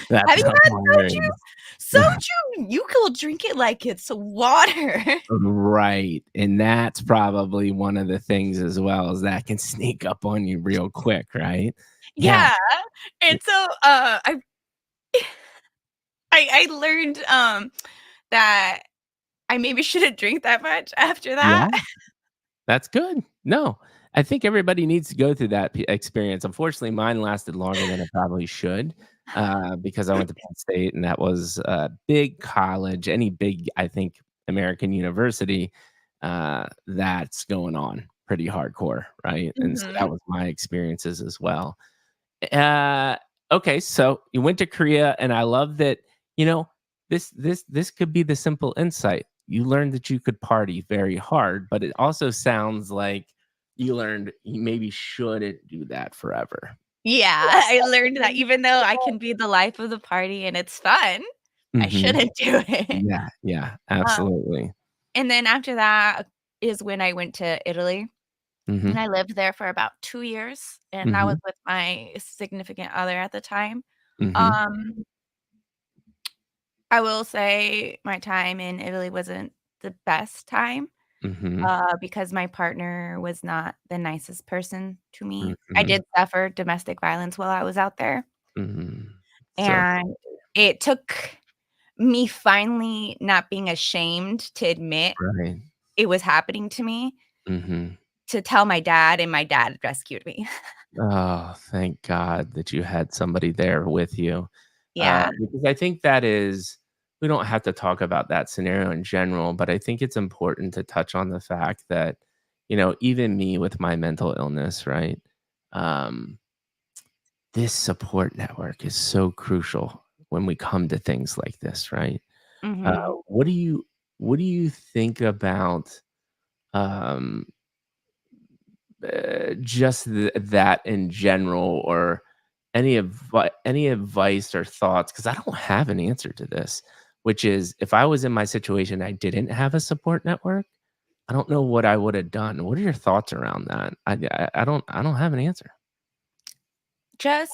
That Have you sounds had soju? hilarious. Soju, you could drink it like it's water. Right, and that's probably one of the things as well, is that can sneak up on you real quick, right? Yeah. Yeah, and so, I learned, that I maybe shouldn't drink that much after that. Yeah. That's good. No, I think everybody needs to go through that experience. Unfortunately, mine lasted longer than it probably should, because I went to Penn State, and that was a big college. Any big, I think, American university, that's going on pretty hardcore, right? And so that Mhm. was my experiences as well. Uh, okay, so you went to Korea, and I love that. You know, this could be the simple insight. You learned that you could party very hard, but it also sounds like you learned you maybe shouldn't do that forever. Yeah, I learned that even though I can be the life of the party and it's fun, I Hmm. shouldn't do it. Yeah, yeah, Um, absolutely. and then after that is when I went to Italy, and Hmm. I lived there for about 2 years, and that was Hmm. with my significant other at the time. Hmm. Um, I will say my time in Italy wasn't the best time, Hmm. because my partner was not the nicest person to me. I Hmm. did suffer domestic violence while I was out there, Hmm. So and it took me finally not being ashamed to admit right. it was happening to me, Hmm. to tell my dad, and my dad rescued me. Oh, thank God that you had somebody there with you. Yeah. Because I think that is we don't have to talk about that scenario in general, but I think it's important to touch on the fact that, even me with my mental illness, right? Um, this support network is so crucial when we come to things like this, right? Uh, Mhm. what do you what do you think about um just that in general, or any advice or thoughts? Because I don't have an answer to this, which is if I was in my situation, I didn't have a support network, I don't know what I would have done. What are your thoughts around that? I don't have an answer. Just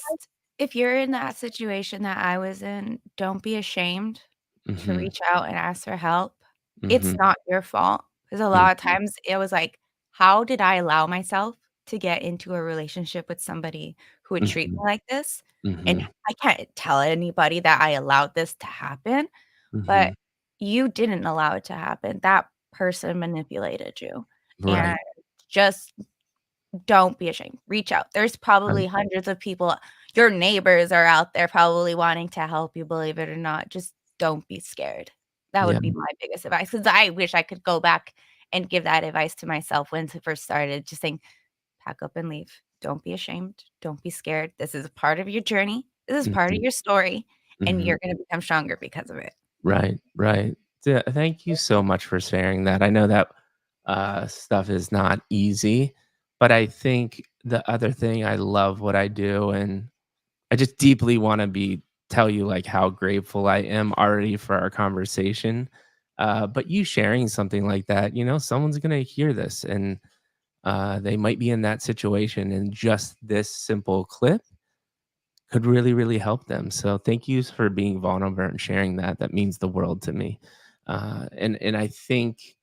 if you're in that situation that I was in, don't be ashamed to Mhm. reach out and ask for help. It's Mhm. not your fault. Because a lot of Mhm. times it was like, how did I allow myself to get into a relationship with somebody who would treat me Mhm. like this? And Mhm. I can't tell anybody that I allowed this to happen, but Mhm. you didn't allow it to happen. That person manipulated you. And Right. just don't be ashamed. Reach out. There's Right. probably hundreds of people, your neighbors are out there probably wanting to help you, believe it or not. Just don't be scared. That Yeah. would be my biggest advice, because I wish I could go back and give that advice to myself when it first started, just saying, "Pack up and leave. Don't be ashamed. Don't be scared. This is a part of your journey. This is part of Mhm. your story, and Mhm. you're gonna become stronger because of it." Right, right. Thank you so much for sharing that. I know that stuff is not easy, but I think the other thing, I love what I do, and I just deeply want to tell you like how grateful I am already for our conversation. But you sharing something like that, someone's gonna hear this, and they might be in that situation, and just this simple clip could really, really help them. So thank you for being vulnerable and sharing that. That means the world to me. And I think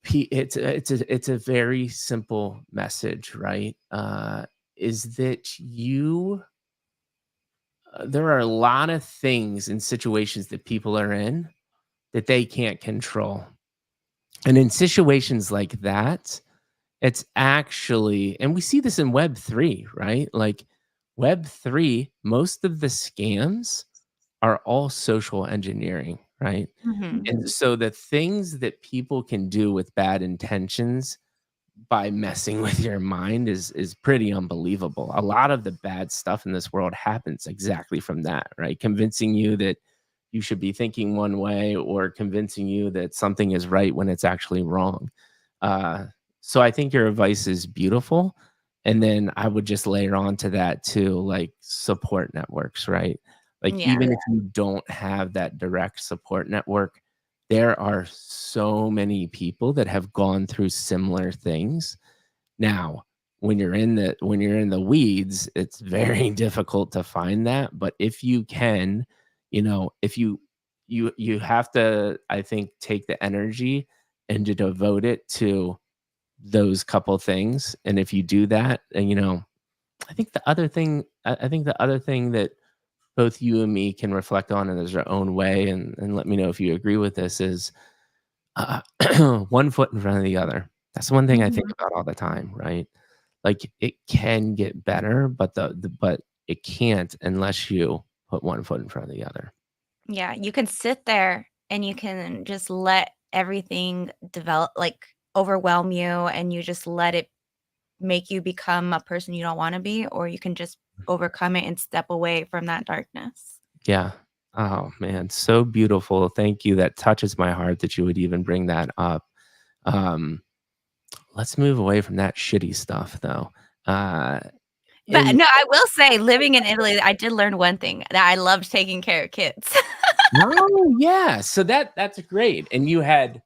it's a very simple message, right? Is that there are a lot of things and situations that people are in that they can't control, and in situations like that, it's actually, and we see this in Web3, right? Like Web3, most of the scams are all social engineering, right? Mhm. And so the things that people can do with bad intentions by messing with your mind is pretty unbelievable. A lot of the bad stuff in this world happens exactly from that, right? Convincing you that you should be thinking one way or convincing you that something is right when it's actually wrong. Uh, so I think your advice is beautiful. And then I would just layer on to that too, like support networks, right? Like Yeah. even if you don't have that direct support network, there are so many people that have gone through similar things. Now, when you're in the weeds, it's very difficult to find that, but if you can, if you have to, I think, take the energy and to devote it to those couple things, and if you do that, and, I think the other thing that both you and me can reflect on in their own way, and let me know if you agree with this, is uh, one foot in front of the other. That's one thing I think Mhm. about all the time, right? Like it can get better, but but it can't unless you put one foot in front of the other. Yeah, you can sit there and you can just let everything develop, like, overwhelm you, and you just let it make you become a person you don't wanna be, or you can just overcome it and step away from that darkness. Yeah. Oh man, so beautiful. Thank you. That touches my heart that you would even bring that up. Um, let's move away from that shitty stuff though. Uh, But and no, I will say living in Italy, I did learn one thing, that I loved taking care of kids. oh yeah, so that's great. And you had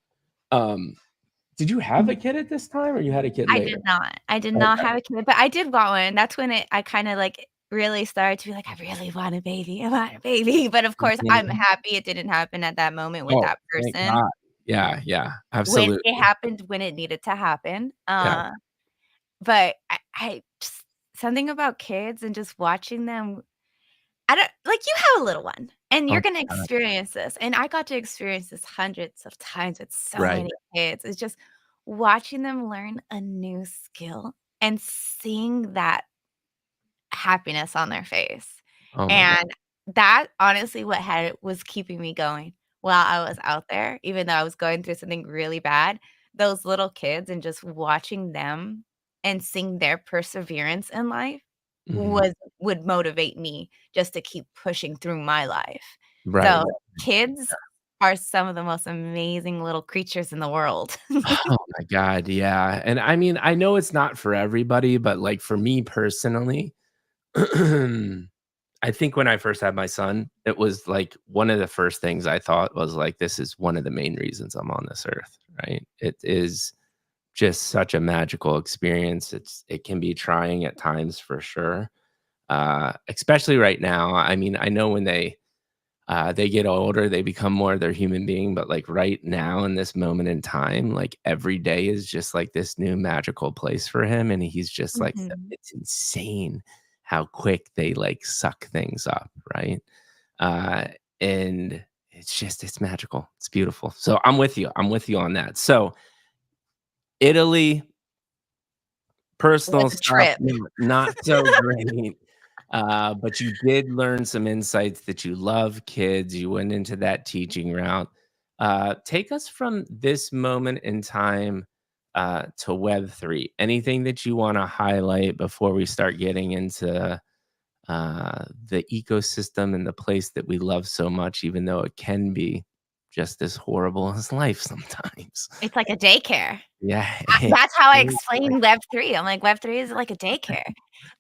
did you have a kid at this time or you had a kid I later? did not. I did not Okay. have a kid, but I did want one. That's when I kinda, like, really started to be like, "I really want a baby. I want a baby." But, of course, I'm Mhm. happy it didn't happen at that moment with Oh, that thank person. God. Yeah, yeah, When it absolutely. happened when it needed to happen, Yeah. but I just something about kids and just watching them I don't like, you have a little one, and Oh you're gonna my god. experience this, and I got to experience this hundreds of times with so Right. many kids. It's just watching them learn a new skill and seeing that happiness on their face, Oh my god. and that honestly what had was keeping me going while I was out there, even though I was going through something really bad. Those little kids and just watching them and seeing their perseverance in life Mhm. was would motivate me just to keep pushing through my life. Right. So, kids are some of the most amazing little creatures in the world. Oh my god, yeah, and I mean, I know it's not for everybody, but, like, for me personally, I think when I first had my son, it was, like, one of the first things I thought was, like, "This is one of the main reasons I'm on this earth," right? It is just such a magical experience. It can be trying at times for sure, especially right now. I mean, I know when they get older, they become more their human being, but, like, right now in this moment in time, like, every day is just, like, this new magical place for him, and he's just, like, Mhm. it's insane how quick they, like, suck things up, right? Uh, and it's magical. It's beautiful. So I'm with you. I'm with you on that. So Italy, Was personal a stuff, trip. not so great. But you did learn some insights that you love kids. You went into that teaching route. Take us from this moment in time to Web3. Anything that you want to highlight before we start getting into the ecosystem and the place that we love so much, even though it can be just as horrible as life sometimes. It's like a daycare. Yeah, That's how I it's like explain Web3. I'm like, "Web3 is like a daycare."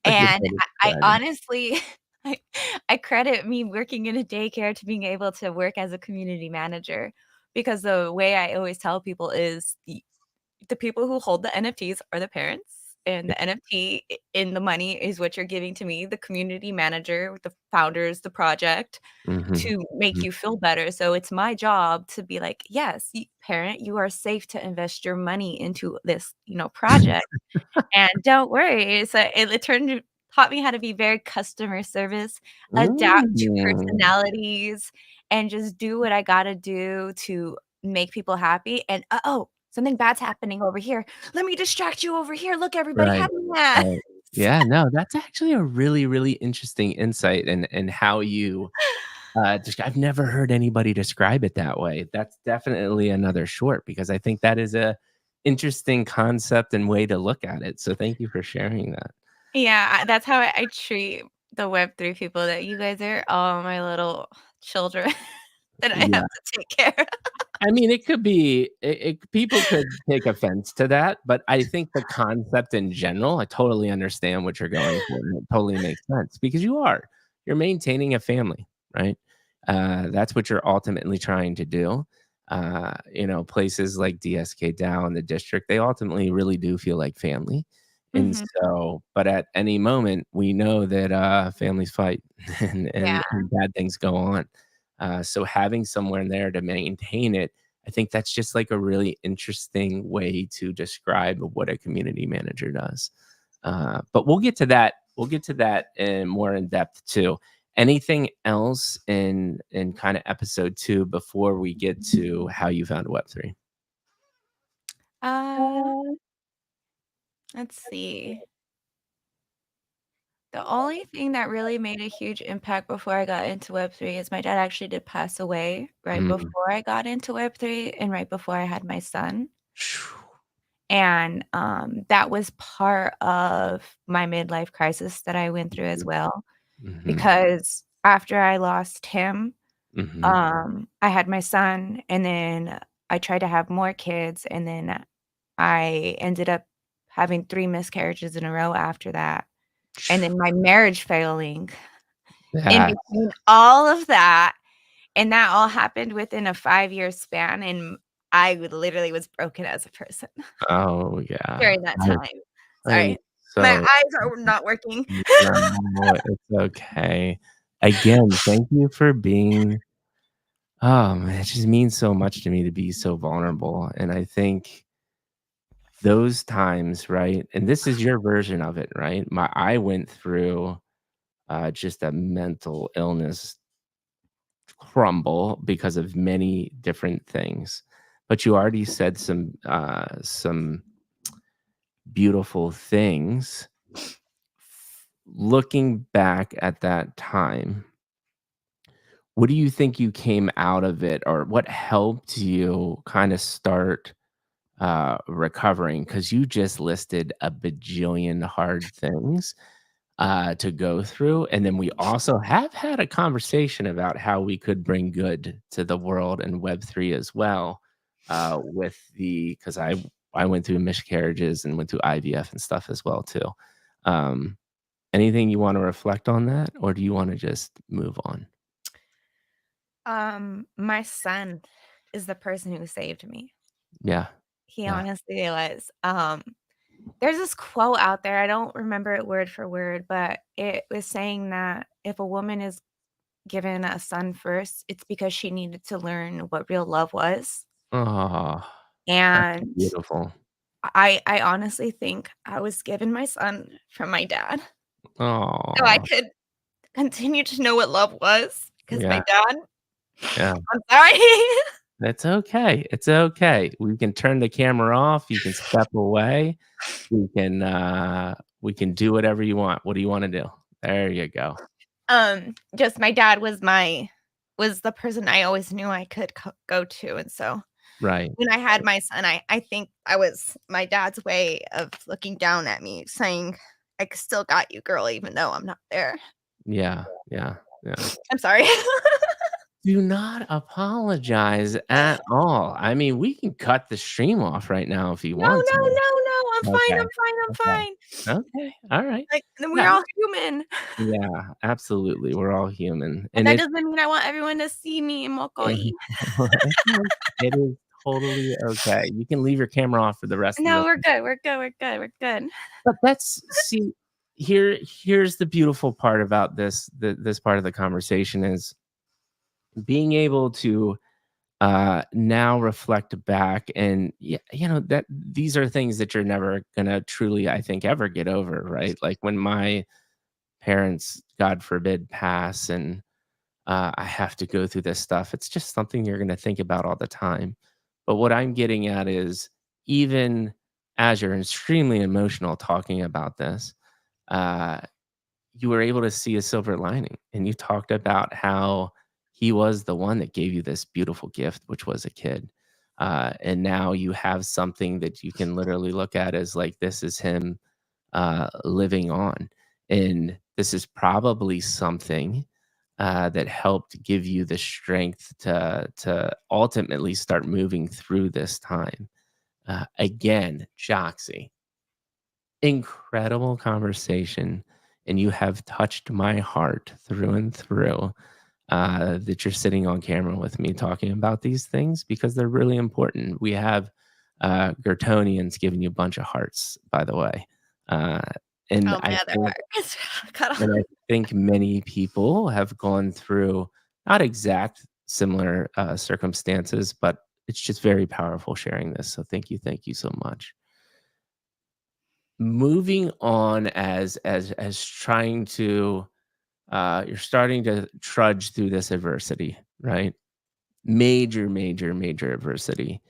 a good And way to I describe it. honestly I I credit me working in a daycare to being able to work as a community manager, because the way I always tell people is the people who hold the NFTs are the parents, and Yeah. the NFT in the money is what you're giving to me, the community manager, the founders, the project, Mhm. to make Mhm. you feel better. So it's my job to be like, "Yes, parent, you are safe to invest your money into this, project, and don't worry." So it taught me how to be very customer service, adapt to Mm. personalities, and just do what I gotta do to make people happy, and, oh, something bad's happening over here. Let me distract you over here. Look, everybody, Right, happiness. right. Yeah, no, that's actually a really, really interesting insight and how you I've never heard anybody describe it that way. That's definitely another short because I think that is a interesting concept and way to look at it. So thank you for sharing that. Yeah, that's how I treat the Web3 people, that you guys are all my little children that I have Yeah. to take care of. I mean, it could be people could take offense to that, but I think the concept in general, I totally understand what you're going for, and it totally makes sense because you're maintaining a family, right? That's what you're ultimately trying to do. Places like DSK DAO and the district, they ultimately really do feel like family. And Mhm. so, but at any moment, we know that families fight and, Yeah. and bad things go on. So having somewhere there to maintain it, I think that's just like a really interesting way to describe what a community manager does. But we'll get to that. We'll get to that in more in depth too. Anything else in kind of episode 2 before we get to how you found Web3? Uh, let's see. The only thing that really made a huge impact before I got into Web3 is my dad actually did pass away right Mm. before I got into Web3 and right before I had my son. Phew. And, that was part of my midlife crisis that I went through as Mhm, well, mhm, because after I lost him, mhm. I had my son, and then I tried to have more kids, and then I ended up having 3 miscarriages in a row after that, and then my marriage failing in That between all of that, and that all happened within a 5-year span, and I literally was broken as a person oh, yeah. during that time. I am Sorry. My so eyes are not working. no, it's okay. Again, thank you for being oh, man, it just means so much to me to be so vulnerable, and I think those times, right? And this is your version of it, right? I went through, just a mental illness crumble because of many different things, but you already said some beautiful things. Looking back at that time, what do you think you came out of it, or what helped you kinda start, recovering? Because you just listed a bajillion hard things, to go through, and then we also have had a conversation about how we could bring good to the world and Web3 as well, with the 'cause I went through miscarriages and went through IVF and stuff as well too. Um, Anything you wanna reflect on that, or do you wanna just move on? My son is the person who saved me. Yeah, He yeah. honestly was. There's this quote out there, I don't remember it word for word, but it was saying that if a woman is given a son first, it's because she needed to learn what real love was. Oh, that's And beautiful. I honestly think I was given my son from my dad so I Oh, could continue to know what love was, because my yeah, dad yeah. I'm sorry. It's okay, it's okay. We can turn the camera off, you can step away, we can do whatever you want. What do you wanna do? There you go. Just my dad was the person I always knew I could go to, and so Right, when I had my son, I think I was my dad's way of looking down at me saying, "I still got you, girl, even though I'm not there." yeah, yeah, yeah. I'm sorry. Do not apologize at all. I mean, we can cut the stream off right now if you No, want no, to. no, no, I'm fine, Okay, I'm fine, I'm okay, fine. okay, alright. Like, No, we're all human. yeah, absolutely, we're all human, But and that it's doesn't mean I want everyone to see me in Mhm. mokkoi. It is totally okay. You can leave your camera off for the rest of No, the we're good, we're good, we're good, we're good. but that's see, here's the beautiful part about this part of the conversation is being able to, now reflect back and that these are things that you're never gonna truly, I think, ever get over, right? Like, when my parents, God forbid, pass and I have to go through this stuff. It's just something you're going to think about all the time. But what I'm getting at is even as you're extremely emotional talking about this, uh, you were able to see a silver lining and you talked about how he was the one that gave you this beautiful gift, which was a kid. And now you have something that you can literally look at as like, this is him living on. And this is probably something that helped give you the strength to ultimately start moving through this time. Again, Joxie, incredible conversation, and you have touched my heart through and through. That you're sitting on camera with me talking about these things because they're really important. We have Gertonians giving you a bunch of hearts, by the way. Uh, and Oh, I my other think heart. Cut off. and I think many people have gone through not exact similar circumstances, but it's just very powerful sharing this. So thank you so much. Moving on as trying to you're starting to trudge through this adversity, right? Major, major, major adversity.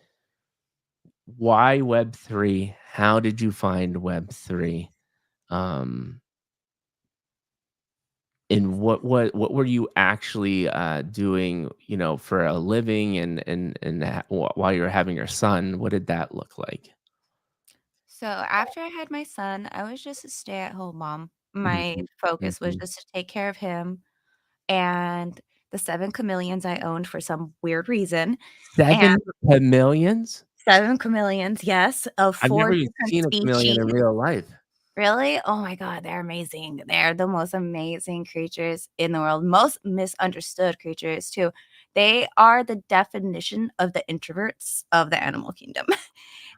Why Web3? How did you find Web3? Um, and what were you actually doing, you know, for a living and while you were having your son, what did that look like? So after I had my son, I was just a stay-at-home mom. My Mhm, focus was mhm. just to take care of him and the 7 chameleons I owned for some weird reason, and 7 chameleons? 7 chameleons, yes, of I've 4 never even different seen a chameleon species. in real life. Really? Oh my god, they're amazing. They're the most amazing creatures in the world, most misunderstood creatures too. They are the definition of the introverts of the animal kingdom.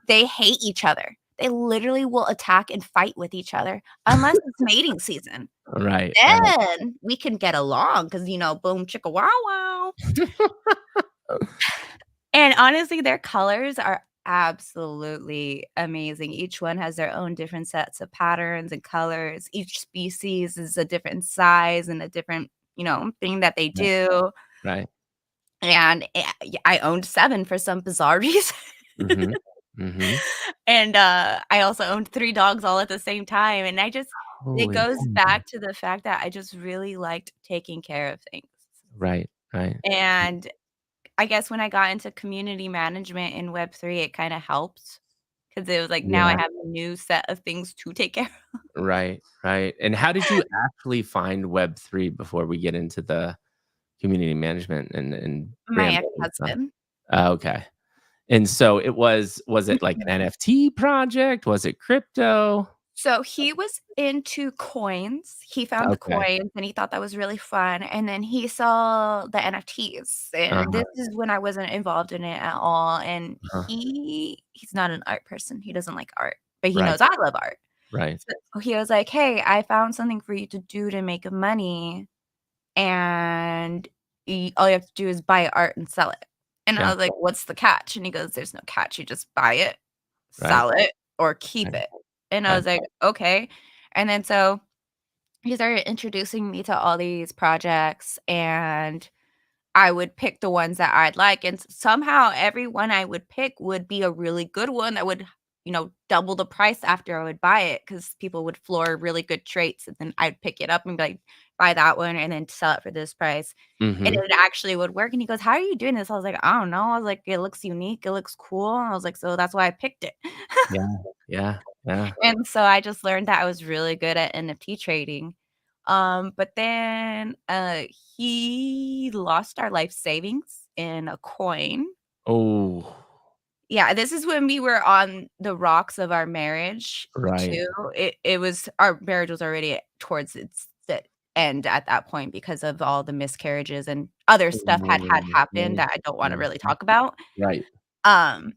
They hate each other. They literally will attack and fight with each other unless it's mating season. Right, right. Then we can get along because, boom, chicka wow wow. And honestly, their colors are absolutely amazing. Each one has their own different sets of patterns and colors. Each species is a different size and a different, thing that they Right, do. right. And I owned 7 for some bizarre reason. Mhm, mhm. And, I also owned 3 dogs all at the same time, and it Holy goes moly. back to the fact that I just really liked taking care of things. Right, right. And I guess when I got into community management in Web3, it kinda helped because it was like, now I Yeah, have a new set of things to take care of. right, right. And how did you actually find Web3 before we get into the community management and My brand building stuff? ex-husband. Oh, okay. And so was it like an NFT project? Was it crypto? So he was into coins. He found the Okay. coins and he thought that was really fun. And then he saw the NFTs. And Uh-huh, this is when I wasn't involved in it at all. And uh-huh. he's not an art person. He doesn't like art, but he Right, knows I love art. right. So he was like, "Hey, I found something for you to do to make money, and all you have to do is buy art and sell it." And I Yeah, was like, "What's the catch?" And he goes, "There's no catch. You just buy it, right, sell it, or keep right, it." And I right. was like, "Okay." And then so he started introducing me to all these projects, and I would pick the ones that I'd like, and somehow every one I would pick would be a really good one that would, double the price after I would buy it because people would floor really good traits, and then I'd pick it up and be like, "Buy that one and then sell it for this price." And Mhm. it actually would work, and he goes, "How are you doing this?" I was like, "I don't know." I was like, "It looks unique, it looks cool." I was like, "So that's why I picked it." Yeah, yeah, yeah. And so I just learned that I was really good at NFT trading. But then, he lost our life savings in a coin. Oh, Yeah, this is when we were on the rocks of our marriage right. too. It was our marriage was already towards its the end at that point because of all the miscarriages and other stuff had Oh, happened man. that I don't wanna Mhm. really talk about. Right. Um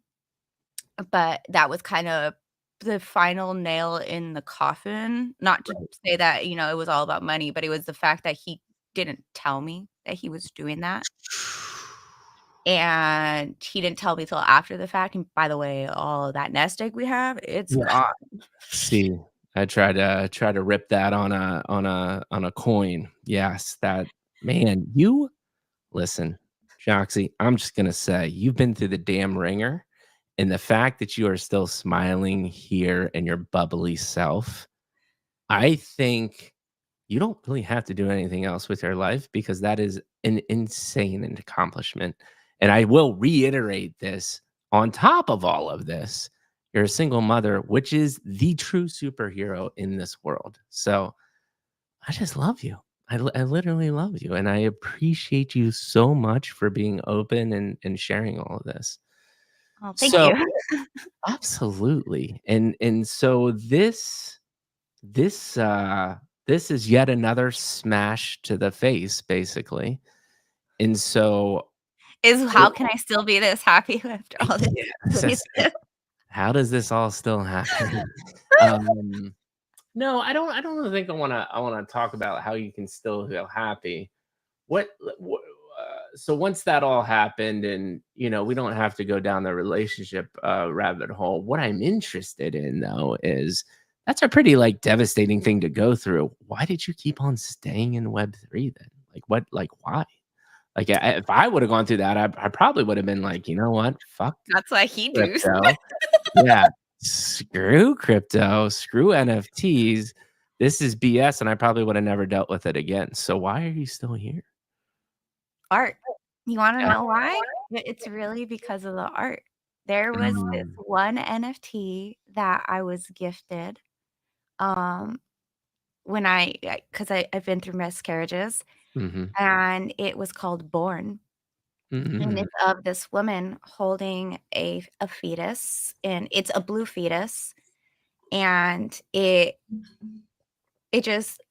But that was kind of the final nail in the coffin, not to Right. say that, it was all about money, but it was the fact that he didn't tell me that he was doing that, and he didn't tell me till after the fact, and by the way, all of that nest egg we have, it's Yeah. gone. See, I try to rip that on a coin. Yes, that man, you listen, Joxie, I'm just gonna say, you've been through the damn ringer, and the fact that you are still smiling here and your bubbly self, I think you don't really have to do anything else with your life because that is an insane accomplishment. And I will reiterate this on top of all of this, you're a single mother, which is the true superhero in this world. So I just love you. I literally love you. And I appreciate you so much for being open and sharing all of this. Oh, thank So you. absolutely. And so this, this is yet another smash to the face, basically, and so Is how can I still be this happy after all this yes, wasted? how does this all still happen? Um, no, I don't really think I wanna talk about how you can still feel happy. What so once that all happened and, we don't have to go down the relationship, rabbit hole, what I'm interested in, though, is that's a pretty, like, devastating thing to go through. Why did you keep on staying in Web3 then? Why? Like, if I would've gone through that, I probably would've been like, "You know what? Fuck That's why he does. crypto." Yeah. Screw crypto, screw NFTs. This is BS, and I probably woulda never dealt with it again. So why are you still here? Art. You wanna Yeah. know why? It's really because of the art. There was this Mm. one NFT that I was gifted, um, when I've been through miscarriages, Mhm. and it was called Born, and Mhm. it's of this woman holding a fetus, and it's a blue fetus, and it just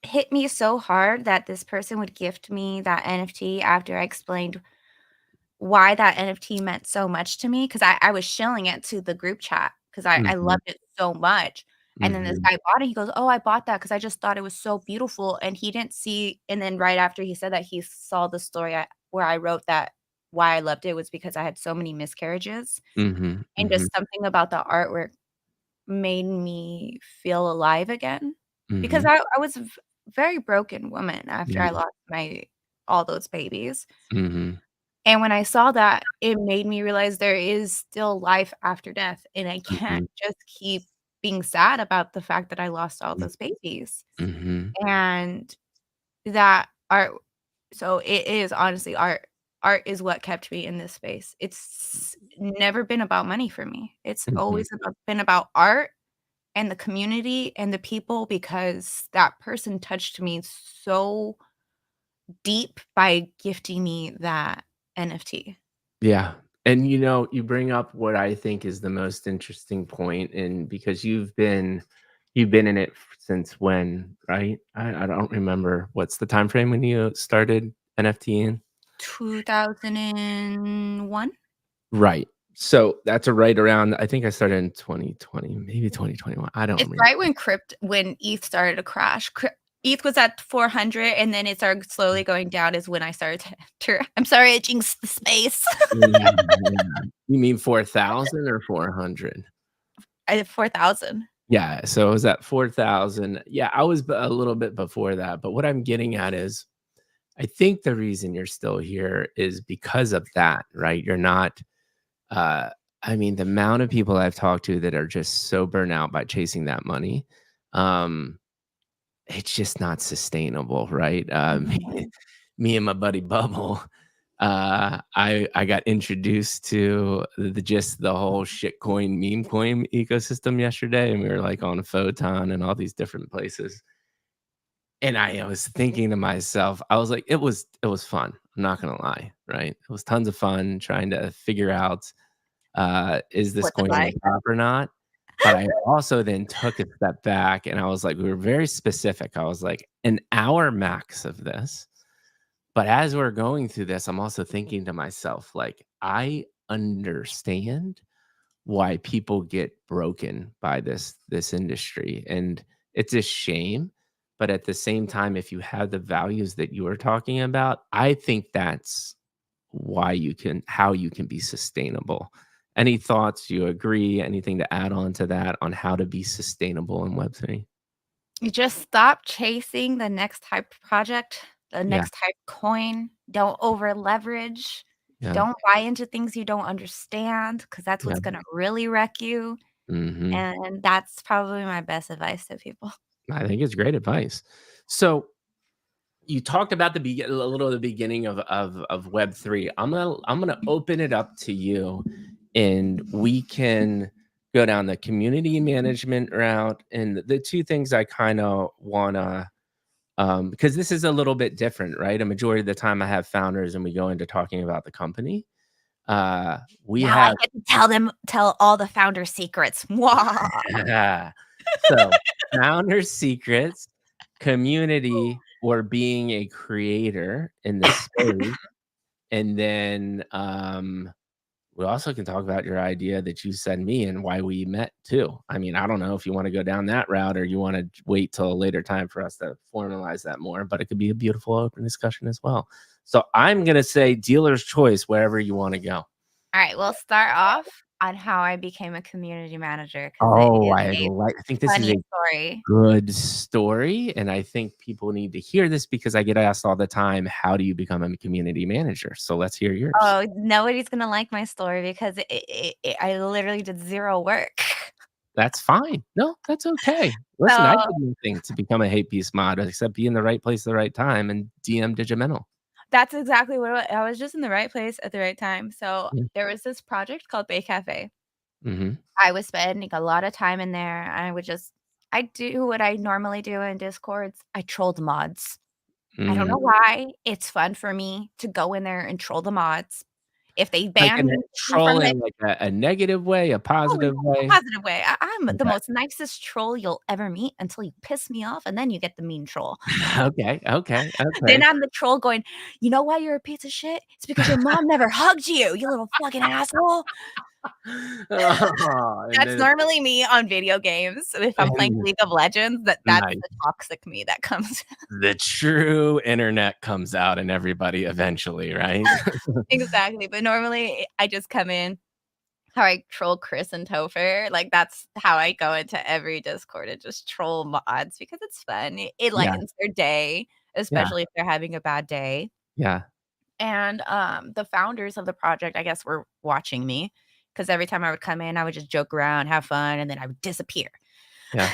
hit me so hard that this person would gift me that NFT after I explained why that NFT meant so much to me, 'cause I was shilling it to the group chat 'cause I Mhm. loved it so much, and then this Mhm. guy bought it, he goes, "Oh, I bought that 'cause I just thought it was so beautiful," and he didn't see and then right after he said that, he saw the story where I wrote that why I loved it was because I had so many miscarriages, Mhm. and Mhm. just something about the artwork made me feel alive again, because Mhm. I was a very broken woman after I Mhm. lost my all those babies. Mhm. And when I saw that, it made me realize there is still life after death, and I can't Mhm. just keep being sad about the fact that I lost all those babies. Mhm. And that art so it is honestly art. Art is what kept me in this space. It's never been about money for me. It's Mhm. always been about art and the community and the people because that person touched me so deep by gifting me that NFT. Yeah. And you bring up what I think is the most interesting point, and because you've been in it since when, right? I don't remember what's the time frame when you started NFTing? 2001? Right. So that's a right around I think I started in 2020, maybe 2021. I don't It's remember. right when ETH started to crash. ETH was at 400 and then it started slowly going down is when I started to enter. I'm sorry I jinxed the space. Yeah, yeah. You mean 4,000 or 400? I did 4,000. Yeah, so it was at 4,000. Yeah, I was a little bit before that, but what I'm getting at is I think the reason you're still here is because of that, right? You're not uh I mean, the amount of people I've talked to that are just so burnt out by chasing that money, um, it's just not sustainable, right? Mhm. Me and my buddy Bubble, I got introduced to the whole shitcoin meme coin ecosystem yesterday, and we were like on a photon and all these different places. And I was thinking to myself, I was like, it was fun. I'm not gonna lie, right? It was tons of fun trying to figure out is this What's it going on like? the top or not? But I also then took a step back and I was like, we were very specific. I was like, an hour max of this. But as we're going through this, I'm also thinking to myself, like, I understand why people get broken by this industry. And it's a shame. But at the same time, if you have the values that you were talking about, I think that's why how you can be sustainable. Any thoughts? You agree? Anything to add on to that on how to be sustainable in Web3? You just stop chasing the next hype project, the Yeah. next hype coin. Don't over leverage. Yeah. Don't buy into things you don't understand because that's Yeah. what's gonna really wreck you. Mhm. And that's probably my best advice to people. I think it's great advice. So you talked about a little of the beginning of Web3. I'm gonna open it up to you, and we can go down the community management route. And the two things I kind of wanna, because this is a little bit different, right? A majority of the time, I have founders, and we go into talking about the company. We Now I have get to tell all the founder secrets. Mwah. so founder secrets, community, or being a creator in the space. And then we also can talk about your idea that you sent me and why we met too. I mean, I don't know if you want to go down that route or you want to wait till a later time for us to formalize that more, but it could be a beautiful open discussion as well. So I'm going to say dealer's choice wherever you want to go. All right, we'll start off on how I became a community manager because it Oh, is a I think this is funny a story. good story, and I think people need to hear this because I get asked all the time, "How do you become a community manager?" So let's hear yours. Oh, nobody's gonna like my story because I literally did 0 work. That's fine. No, that's okay. Listen, I So, did nothing to become a hate piece mod except be in the right place at the right time and DM Digimental. that's exactly what I was just in the right place at the right time. So, Yeah. there was this project called Bay Cafe. Mhm. I was spending a lot of time in there, and I do what I normally do in Discords. I trolled mods. I don't Mm. know why. It's fun for me to go in there and troll the mods. If they Like ban in a me troll from in it. like a negative way, a Oh, in positive a way? positive way. I'm the Okay. most nicest troll you'll ever meet until you piss me off, and then you get the mean troll. Okay, okay, Then okay. I'm the troll going, "You know why you're a piece of shit? It's because your mom never hugged you, you little fucking asshole." Oh, and That's then normally me on video games. If I'm playing and League of Legends, that's nice. the toxic me that comes. The true internet comes out in everybody eventually, right? Exactly, but normally I just come in how I troll Chris and Topher, like, that's how I go into every Discord and just troll mods because it's fun. It Yeah, lightens their day, yeah, especially if they're having a bad day, yeah, and, the founders of the project, I guess, were watching me because every time I would come in, I would just joke around, have fun, and then I would disappear. yeah,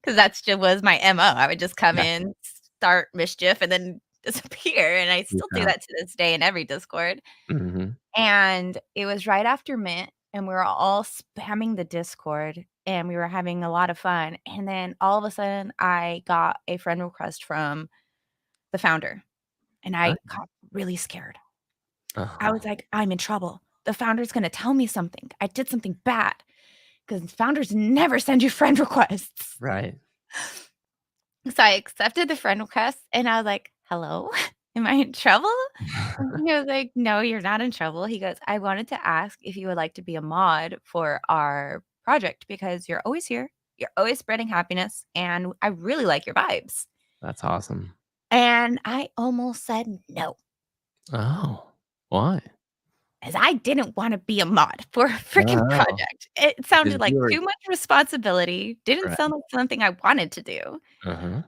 'Cause that's just was my MO. I would just come yeah, in, start mischief, and then disappear, and I still do yeah. that to this day in every Discord. Mhm. And it was right after Mint, and we were all spamming the Discord, and we were having a lot of fun, and then all of a sudden, I got a friend request from the founder, and Huh? I got really scared. I Uh-huh. was like, "I'm in trouble. The founder's gonna tell me something. I did something bad because founders never send you friend requests." Right. So I accepted the friend request, and I was like, "Hello? Am I in trouble?" And he was like, "No, you're not in trouble." He goes, "I wanted to ask if you would like to be a mod for our project because you're always here, you're always spreading happiness, and I really like your vibes." That's awesome. And I almost said no, Oh, why? as I didn't wanna be a mod for a freaking Oh, project. It because sounded like you were too much responsibility, didn't right. sound like something I wanted to do. Uh-huh.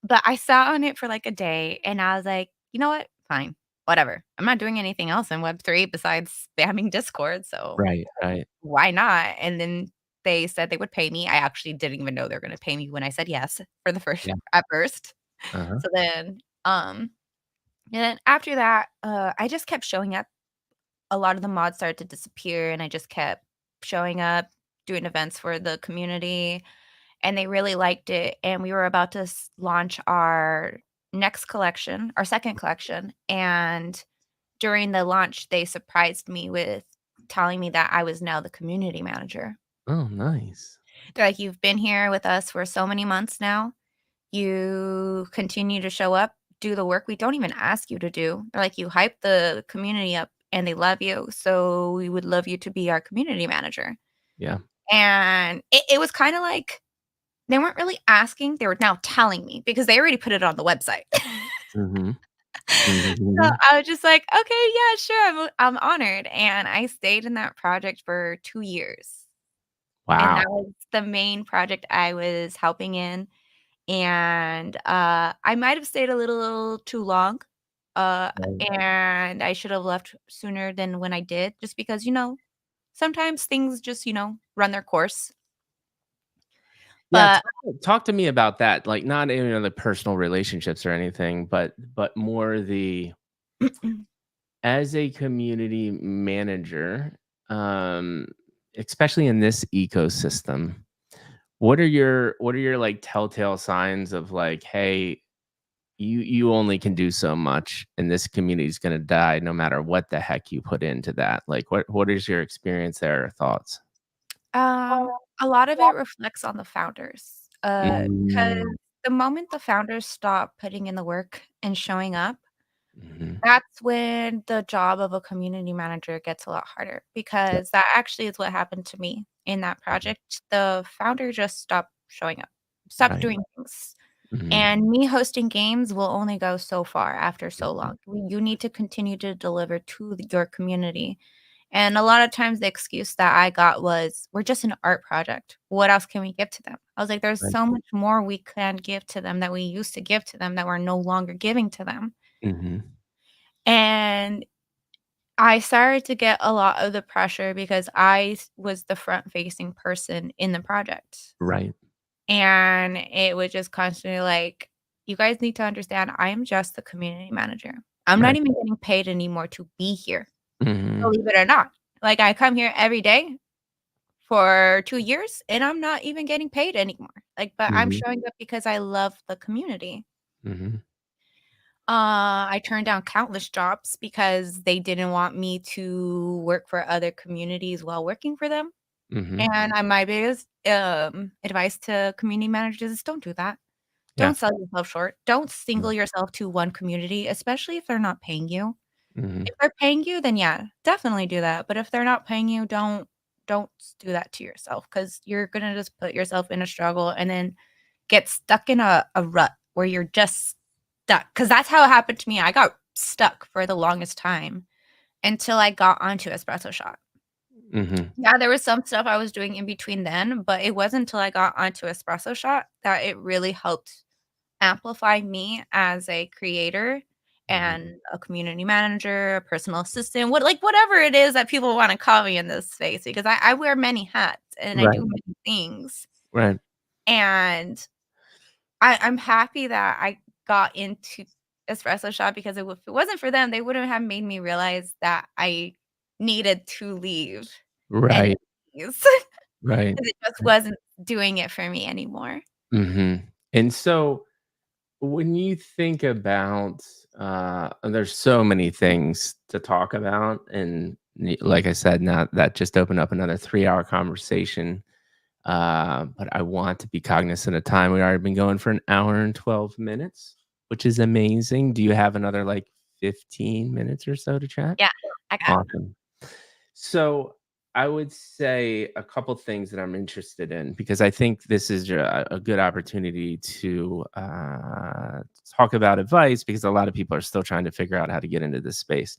But I sat on it for, like, a day, and I was like, "You know what? Fine. Whatever. I'm not doing anything else in Web3 besides spamming Discord, so Right, right. why not?" And then they said they would pay me. I actually didn't even know they were gonna pay me when I said yes for the first Yeah. at first. Uh-huh. So then, and then after that, I just kept showing up. A lot of the mods started to disappear, and I just kept showing up, doing events for the community, and they really liked it, and we were about to launch our next collection, our second collection, and during the launch, they surprised me with telling me that I was now the community manager. Oh, nice. They're like, "You've been here with us for so many months now. You continue to show up, do the work we don't even ask you to do." They're like, "You hype the community up, and they love you, so we would love you to be our community manager." Yeah. And it was kinda like they weren't really asking, they were now telling me because they already put it on the website. Mhm. So, Mhm. I was just like, "Okay, yeah, sure, I'm honored," and I stayed in that project for 2 years, and that Wow. was the main project I was helping in, and, I might have stayed a little too long, Right. and I should have left sooner than when I did just because, sometimes things just, run their course. Yeah, But talk to me about that, like, not even the personal relationships or anything, but more the as a community manager, um, especially in this ecosystem, what are your, like, telltale signs of, like, "Hey, you only can do so much, and this community is gonna die no matter what the heck you put into that." Like, what is your experience there or thoughts? Um, a lot of it reflects on the founders, because Mm, the moment the founders stop putting in the work and showing up, mhm, that's when the job of a community manager gets a lot harder, yep, because that actually is what happened to me in that mhm, project. The founder just stopped showing up, stopped right, doing things, mhm, and me hosting games will only go so far after so mhm, long. You need to continue to deliver to your community. And a lot of times the excuse that I got was, "We're just an art project. What else can we give to them?" I was like, "There's right, so much more we can give to them that we used to give to them that we're no longer giving to them." mhm, And I started to get a lot of the pressure because was the front-facing person in the project. right, And it was just constantly like, "You guys need to understand I am just the community manager. I'm not right, even getting paid anymore to be here, mhm, believe it or not." Like, I come here every day for 2 years, and I'm not even getting paid anymore. Like, but I'm mhm, showing up because I love the community. mhm, I turned down countless jobs because they didn't want me to work for other communities while working for them, mhm, and my biggest, advice to community managers is don't do that. yeah, Don't sell yourself short. Don't single mm, yourself to one community, especially if they're not paying you. mhm, If they're paying you, then yeah, definitely do that, but if they're not paying you, don't do that to yourself, because 'cause you're gonna just put yourself in a struggle and then get stuck in a rut where you're just stuck. Because that's how it happened to me. I got stuck for the longest time until I got onto Espresso Shot. mhm, Yeah, there was some stuff I was doing in between then, but it wasn't until I got onto Espresso Shot that it really helped amplify me as a creator mhm, and a community manager, a personal assistant, whatever it is that people wanna call me in this space, because I wear many hats and I right, do many things, right, and I'm happy that I got into Espresso Shop, because if it wasn't for them, they wouldn't have made me realize that I needed to leave right, anyways, 'cause right, it just wasn't doing it for me anymore. mhm, and so when you think about, and there's so many things to talk about, and like I said, not that just opened up another 3-hour conversation. But I want to be cognizant of time. We've already been going for an hour and 12 minutes, which is amazing. Do you have another like 15 minutes or so to chat? Yeah, I got Awesome. So I would say a couple things that I'm interested in because I think this is a good opportunity to talk about advice because a lot of people are still trying to figure out how to get into this space.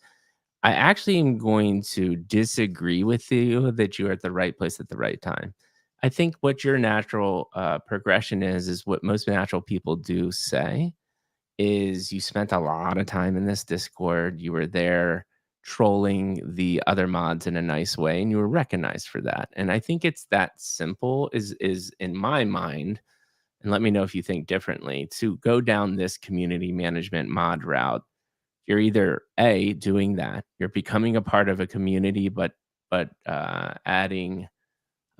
I actually am going to disagree with you that you're at the right place at the right time. I think what your natural progression is what most natural people do say is you spent a lot of time in this Discord. You were there trolling the other mods in a nice way, and you were recognized for that. And I think it's that simple is in my mind, and let me know if you think differently, to go down this community management mod route. You're either A, doing that, you're becoming a part of a community, but adding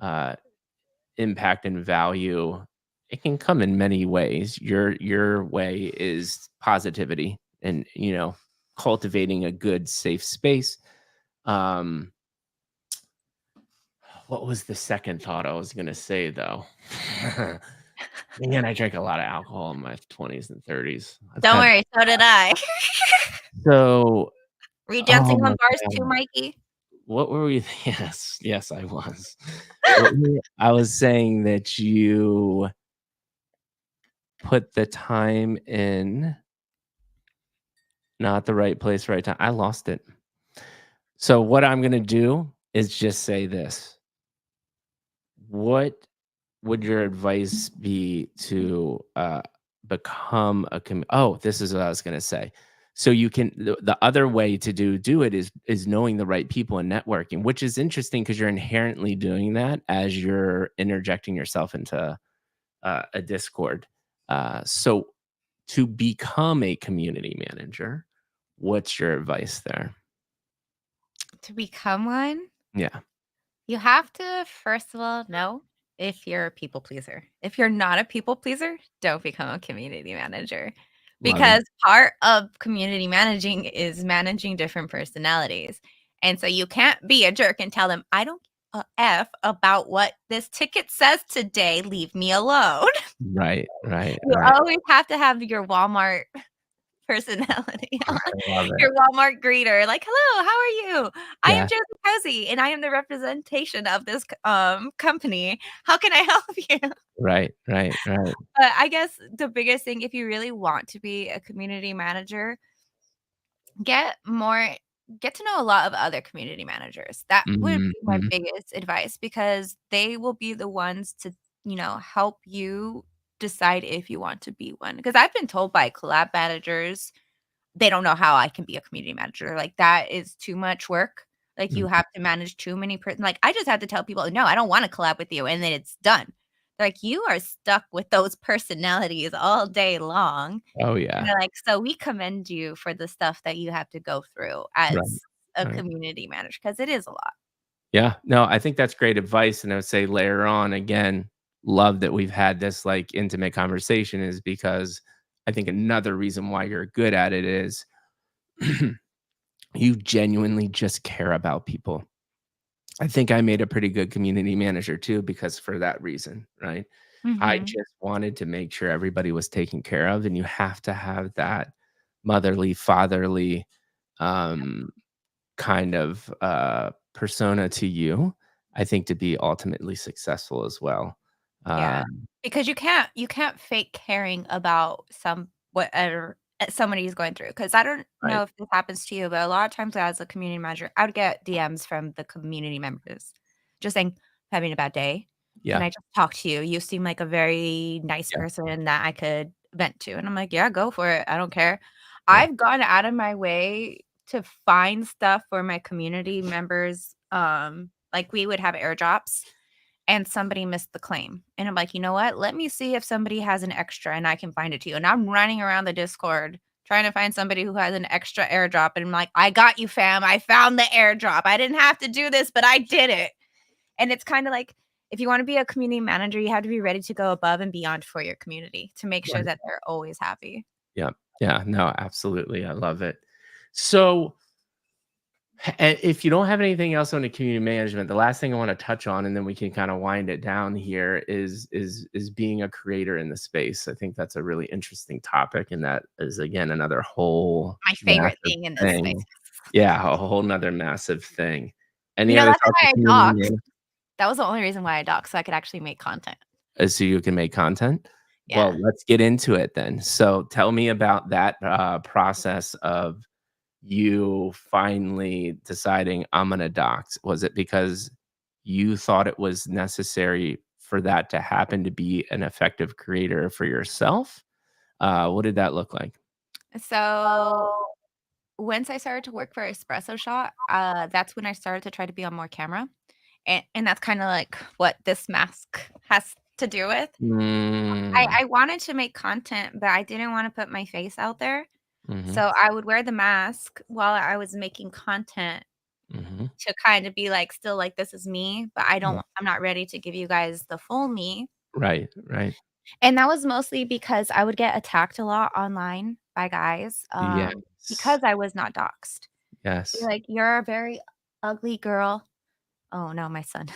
uh, impact and value. It can come in many ways. Your way is positivity and cultivating a good safe space. Um, what was the second thought I was gonna say though? Man, I drank a lot of alcohol in my 20s and 30s. I've Don't had worry, so did I. so Were you oh dancing on my bars too, god. Mikey? What were we yes, yes, I was. I was saying that you put the time in, not the right place, right time. I lost it. So what I'm gonna do is just say this. What would your advice be to, become a oh, this is what I was gonna say. So you can the other way to do it is knowing the right people and networking, which is interesting because 'cause you're inherently doing that as you're interjecting yourself into a Discord. So to become a community manager, what's your advice there? To become one, Yeah, you have to, first of all, know if you're a people pleaser. If you're not a people pleaser, don't become a community manager love it. because part of community managing is managing different personalities. And so you can't be a jerk and tell them, I don't give a F about what this ticket says today. Leave me alone. Right, right, You right. always have to have your Walmart personality I on. love Your it. Walmart greeter, like, "Hello, how are you? I am Yeah, Josie Cozy, and I am the representation of this company. How can I help you?" right, right, right. But I guess the biggest thing, if you really want to be a community manager, get more get to know a lot of other community managers. That would be my Mhm. biggest advice because they will be the ones to, help you decide if you want to be one. Because I've been told by collab managers they don't know how I can be a community manager, like, that is too much work, like, you Mhm. have to manage too many like, I just have to tell people, "No, I don't wanna collab with you," and then it's done. Like, "You are stuck with those personalities all day long," Oh, and yeah. they're like, "So we commend you for the stuff that you have to go through Right, as a right. community manager because it is a lot." Yeah, no, I think that's great advice, and I would say layer on again, love that we've had this, like, intimate conversation is because I think another reason why you're good at it is you genuinely just care about people. I think I made a pretty good community manager too because for that reason, right? I Mhm. just wanted to make sure everybody was taken care of, and you have to have that motherly, fatherly, um, kind of, persona to you, I think, to be ultimately successful as well. Yeah, Uh, because you can't fake caring about whatever somebody is going through. Because I don't right. know if this happens to you, but a lot of times as a community manager, I would get DMs from the community members just saying, "Having a bad day. Can Yeah, I just talk to you? You seem like a very nice yeah, person that I could vent to." And I'm like, "Yeah, go for it. I don't care." yeah, I've gone out of my way to find stuff for my community members, like, we would have airdrops and somebody missed the claim. And I'm like, "You know what? Let me see if somebody has an extra and I can find it to you." And I'm running around the Discord trying to find somebody who has an extra airdrop. And I'm like, "I got you, fam. I found the airdrop. I didn't have to do this, but I did it." And it's kind of like if you want to be a community manager, you have to be ready to go above and beyond for your community to make sure right. that they're always happy. Yeah, yeah, no, absolutely, I love it. So and if you don't have anything else on the community management, the last thing I want to touch on, and then we can kind of wind it down here, is being a creator in the space. I think that's a really interesting topic, and that is again another whole My favorite massive thing in this space. thing. Yeah, a whole nother massive thing. Any other That's thoughts on why I community doxed. management? That was the only reason why I doxed, so I could actually make content. So you can make content. Well, Yeah. let's get into it then. So tell me about that process of you finally deciding I'm gonna dox? Was it because you thought it was necessary for that to happen to be an effective creator for yourself? What did that look like? So once I started to work for Espresso Shot, that's when I started to try to be on more camera, and that's kinda like what this mask has to do with. Mm, I wanted to make content, but I didn't wanna put my face out there, mhm, so I would wear the mask while I was making content mhm. to kinda be, like, still like, "This is me, but Yeah. I'm not ready to give you guys the full me." Right, right. And that was mostly because I would get attacked a lot online by guys, Yes, because I was not doxed. They're yes. like, "You're a very ugly girl." Oh, no, my son.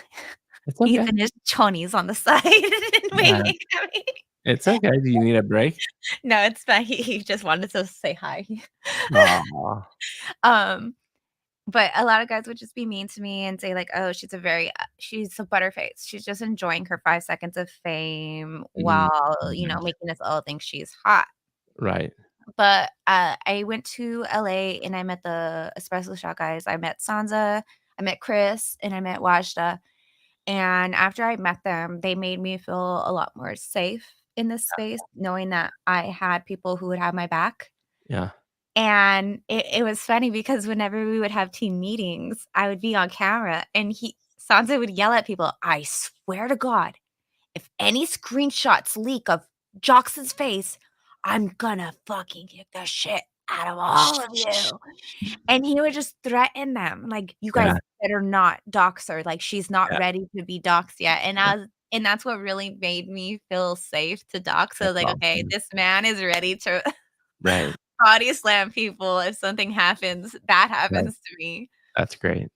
It's He's okay. in his chonies on the side and Yeah, waving at me. it's okay. Do you need a break? No, it's fine. He just wanted to say hi. Aw, Um, but a lot of guys would just be mean to me and say like, "Oh, she's a butterface. She's just enjoying her 5 seconds of fame mm, while, mhm. making us all think she's hot." Right. But, I went to LA and I met the espresso shot guys. I met Sansa, I met Chris, and I met Wajda. And after I met them, they made me feel a lot more safe in this space, knowing that I had people who would have my back. Yeah. And it was funny because whenever we would have team meetings, I would be on camera and he Sansa would yell at people, "I swear to God, if any screenshots leak of Jox's face, I'm gonna fucking kick the shit out of all of you. And he would just threaten them, like, "You guys Yeah, better not dox her, like, she's not yeah, ready to be doxed yet," yeah. and that's what really made me feel safe to dox. So I was That's like, "Okay, awesome. this man is ready to Right, body slam people if something happens bad right. happens to me." That's great.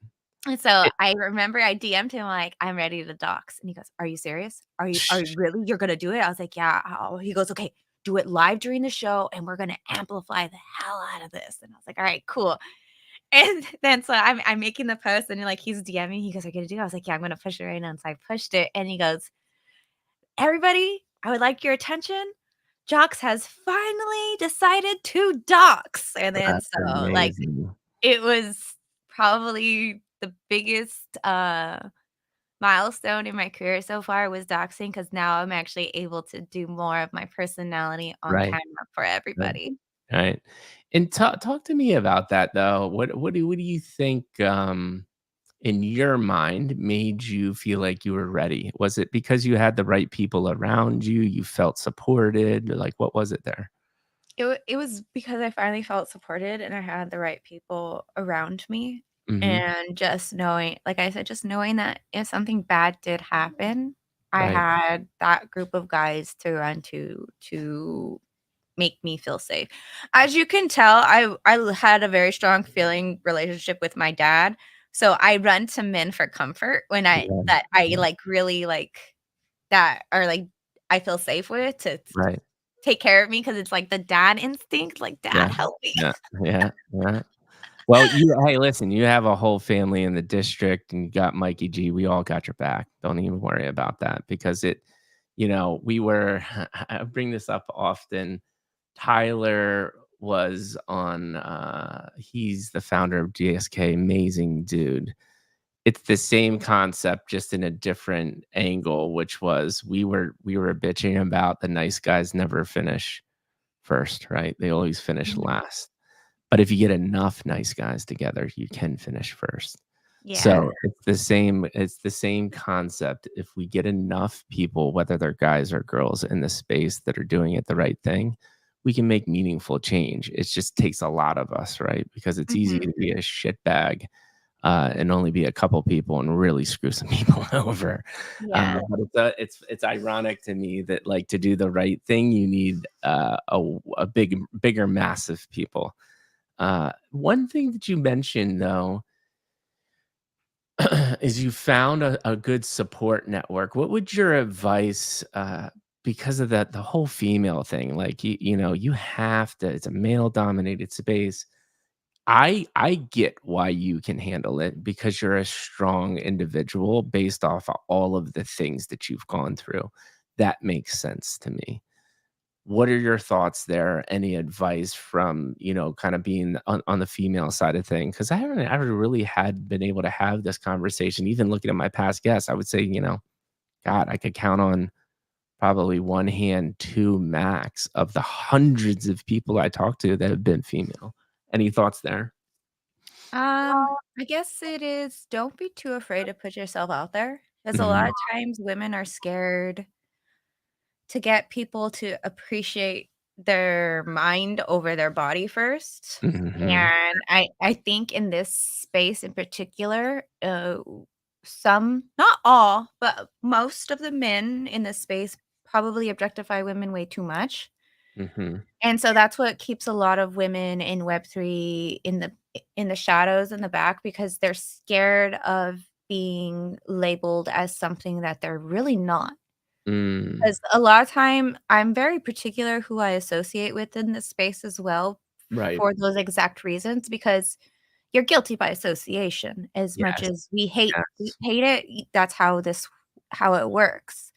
And so It I remember I DM'd him like, "I'm ready to dox," and he goes, "Are you serious? Are you really? You're gonna do it?" I was like, "Yeah, how?" He goes, "Okay, do it live during the show, and we're gonna amplify the hell out of this." And I was like, "Alright, cool." And then so I'm making the post and, like, he's DMing, he goes, "Are you gonna do it?" I was like, "Yeah, I'm gonna push it right now." And so I pushed it, and he goes, "Everybody, I would like your attention. Jox has finally decided to dox." And then That's so, like, amazing. it was probably the biggest, milestone in my career so far was doxing because now I'm actually able to do more of my personality on Right, camera for right, everybody. right. And talk to me about that, though. What do you think, in your mind made you feel like you were ready? Was it because you had the right people around you, you felt supported, or, like, what was it there? It was because I finally felt supported and I had the right people around me, Mhm. and just knowing like I said, just knowing that if something bad did happen, I Right, had that group of guys to run to make me feel safe. As you can tell, I had a very strong feeling relationship with my dad, so I run to men for comfort when yeah, I, yeah, like, really, like that or, like, I feel safe with to right. take care of me because it's like the dad instinct, like, "Dad, Yeah, help me." yeah, yeah, yeah. Well, hey, listen, you have a whole family in the district, and you got Mikey G. We all got your back. Don't even worry about that because we were I bring this up often. Tyler was on, he's the founder of GSK, amazing dude. It's the same concept, just in a different angle, which was we were bitching about the nice guys never finish first, right? They always finish Mhm. last. But if you get enough nice guys together, you can finish first. Yeah. So it's the same concept. If we get enough people, whether they're guys or girls in the space that are doing it the right thing, we can make meaningful change. It just takes a lot of us, right? Because it's easy Mhm. to be a shitbag, and only be a couple people and really screw some people over. Yeah. But it's ironic to me that, like, to do the right thing, you need, a bigger mass of people. One thing that you mentioned, though, is you found a good support network. What would your advice, because of that, the whole female thing, like, you have to, it's a male dominated space. I get why you can handle it because you're a strong individual based off of all of the things that you've gone through. That makes sense to me. What are your thoughts there? Any advice from, kind of being on the female side of thing? Because I haven't ever really had been able to have this conversation. Even looking at my past guests, I would say, God, I could count on probably one hand, two max of the hundreds of people I talk to that have been female. Any thoughts there? I guess it is don't be too afraid to put yourself out there. Because a lot Mhm, of times women are scared to get people to appreciate their mind over their body first. mhm, And I think in this space in particular, some, not all, but most of the men in this space probably objectify women way too much. mhm, And so that's what keeps a lot of women in Web3 in the shadows in the back because they're scared of being labeled as something that they're really not. mm, 'Cause a lot of time, I'm very particular who I associate with in this space as well right. for those exact reasons, because you're guilty by association as much Yes, as we yes. hate it, that's how it works.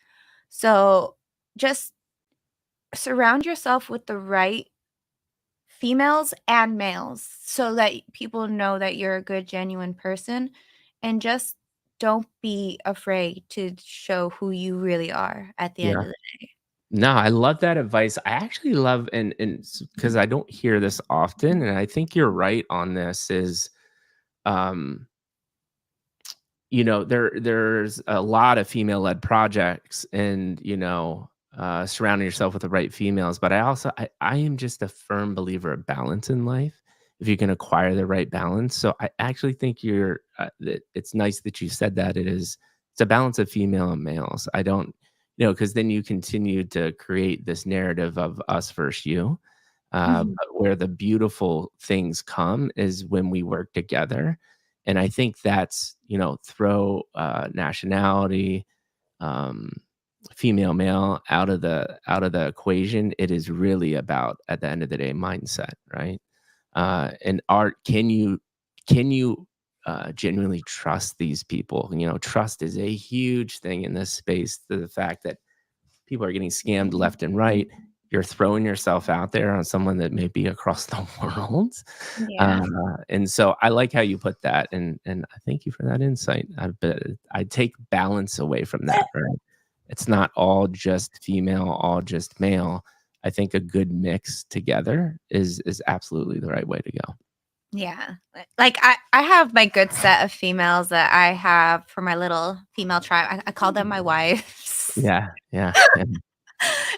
So, just surround yourself with the right females and males so that people know that you're a good, genuine person, and just don't be afraid to show who you really are at the end Yeah. of the No, I love that advice. I actually love, and because I don't hear this often, and I think you're right on this, is, um there's a lot of female-led projects and, surrounding yourself with the right females, but I am just a firm believer of balance in life if you can acquire the right balance. So I actually think that it's nice that you said that it's a balance of female and males. I don't, because then you continue to create this narrative of us versus you. Mhm. But where the beautiful things come is when we work together. And I think that's, throw nationality, um, female, male out of the equation. It is really about, at the end of the day, mindset, right? And art, can you genuinely trust these people? Trust is a huge thing in this space. The fact that people are getting scammed left and right. You're throwing yourself out there on someone that may be across the world. Yeah. And so I like how you put that, and I thank you for that insight. I take balance away from that, right? It's not all just female, all just male. I think a good mix together is absolutely the right way to go. Yeah. Like I have my good set of females that I have for my little female tribe. I call them my wives. Yeah, yeah, yeah.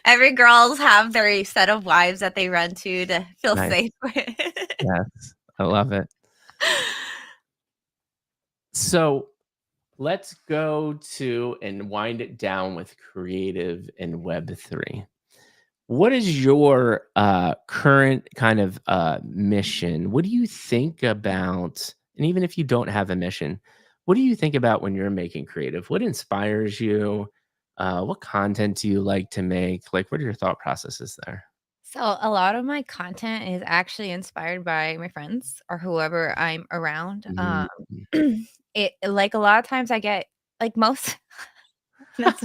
Every girls have their set of wives that they run to feel Nice. safe with. Yes, I love it. So let's go to and wind it down with creative and Web3. What is your current kind of mission? What do you think about, and even if you don't have a mission, what do you think about when you're making creative? What inspires you? What content do you like to make? Like, what are your thought processes there? So a lot of my content is actually inspired by my friends or whoever I'm around. Mhm. It like a lot of times I get like most that's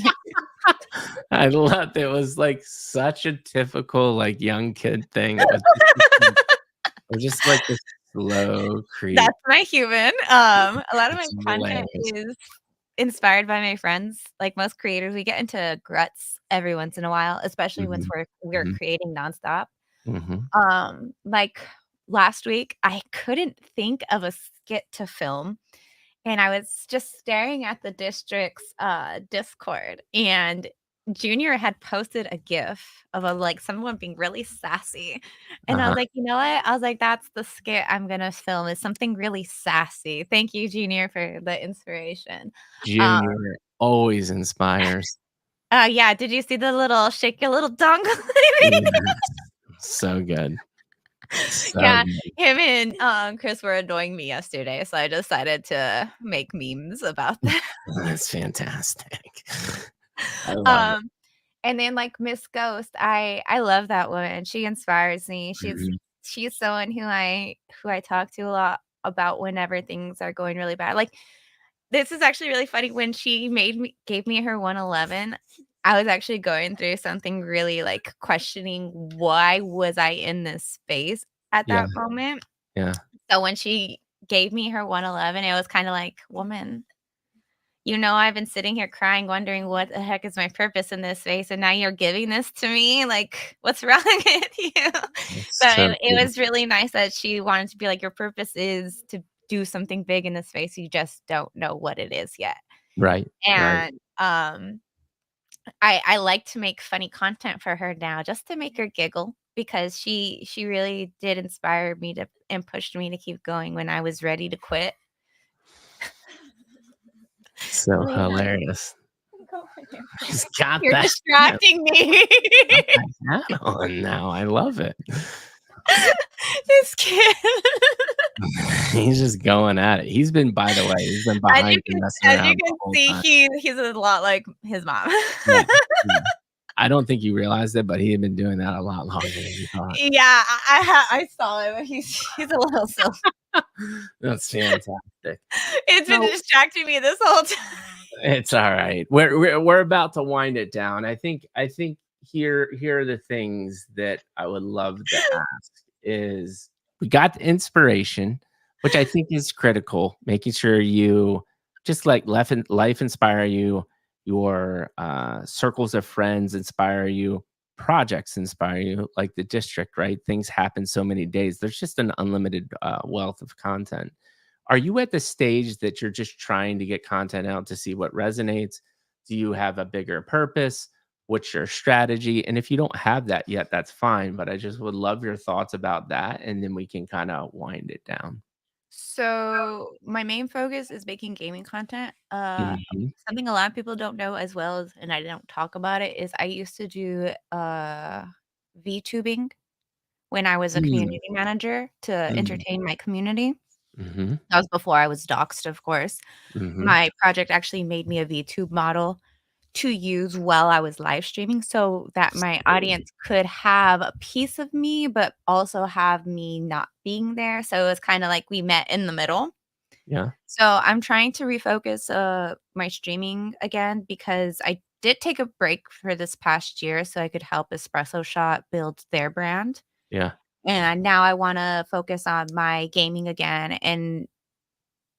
I love it was like such a typical like young kid thing. It was just like this slow creep. that's my human. A lot of my It's content hilarious. is inspired by my friends. Like most creators, we get into ruts every once in a while, especially once Mhm, we're mhm, creating nonstop. mhm. Like last week, I couldn't think of a skit to film. And I was just staring at the district's, Discord, and Junior had posted a GIF of like someone being really sassy, and I Uh-huh. was like, "You know what?" I was like, "That's the skit I'm gonna film is something really sassy." Thank you, Junior, for the inspiration. Um, Junior always inspires. yeah, did you see the little shake your little dongle? Yes. So good. So Yeah, good. him and, Chris were annoying me yesterday, so I decided to make memes about that. That's fantastic. I love it. Um And then, like, Miss Ghost, I love that woman, she inspires me, Mhm. she's someone who I talk to a lot about whenever things are going really bad, like, this is actually really funny, when she made me gave me her 111, I was actually going through something really, like, questioning why was I in this space at Yeah, that moment, yeah. so when she gave me her 111, it was kinda like, "Woman, I've been sitting here crying, wondering what the heck is my purpose in this space, and now you're giving this to me? Like, what's wrong with you?" So That's so it was beautiful. really nice that she wanted to be like, "Your purpose is to do something big in this space, you just don't know what it is yet." Right, right. And, I like to make funny content for her now just to make her giggle because she really did inspire me to and pushed me to keep going when I was ready to quit. So Lena, hilarious. go over there, He's please. got You're that distracting me. got that hat on now. I love it. This kid. He's just going at it. By the way, he's been As you behind you can messing as you around the can whole see, time. he's a lot like his mom. Yeah, yeah. I don't think you realized it, but he had been doing that a lot longer than you thought. Yeah, I saw him. He's a little silly. That's fantastic. It's been So distracting me this whole time. it's all right. We're about to wind it down. I think here are the things that I would love to ask is we got the inspiration, which I think is critical, making sure you just like life inspire you, your circles of friends inspire you, projects inspire you, like the district, right? Things happen so many days. There's just an unlimited wealth of content. are you at the stage that you're just trying to get content out to see what resonates? Do you have a bigger purpose? What's your strategy? And if you don't have that yet, that's fine. But I just would love your thoughts about that. And then we can kind of wind it down. So, my main focus is making gaming content. Mhm. Something a lot of people don't know as well as and I don't talk about it, is I used to do, VTubing when I was a Mm, community manager to mm, entertain my community. mhm, That was before I was doxxed, of course. mhm. My project actually made me a VTube model to use while I was live streaming so that my Sweet. audience could have a piece of me, but also have me not being there. So it was kinda like we met in the middle. Yeah, So I'm trying to refocus, my streaming again because I did take a break for this past year so I could help Espresso Shot build their brand. yeah, And now I wanna focus on my gaming again, and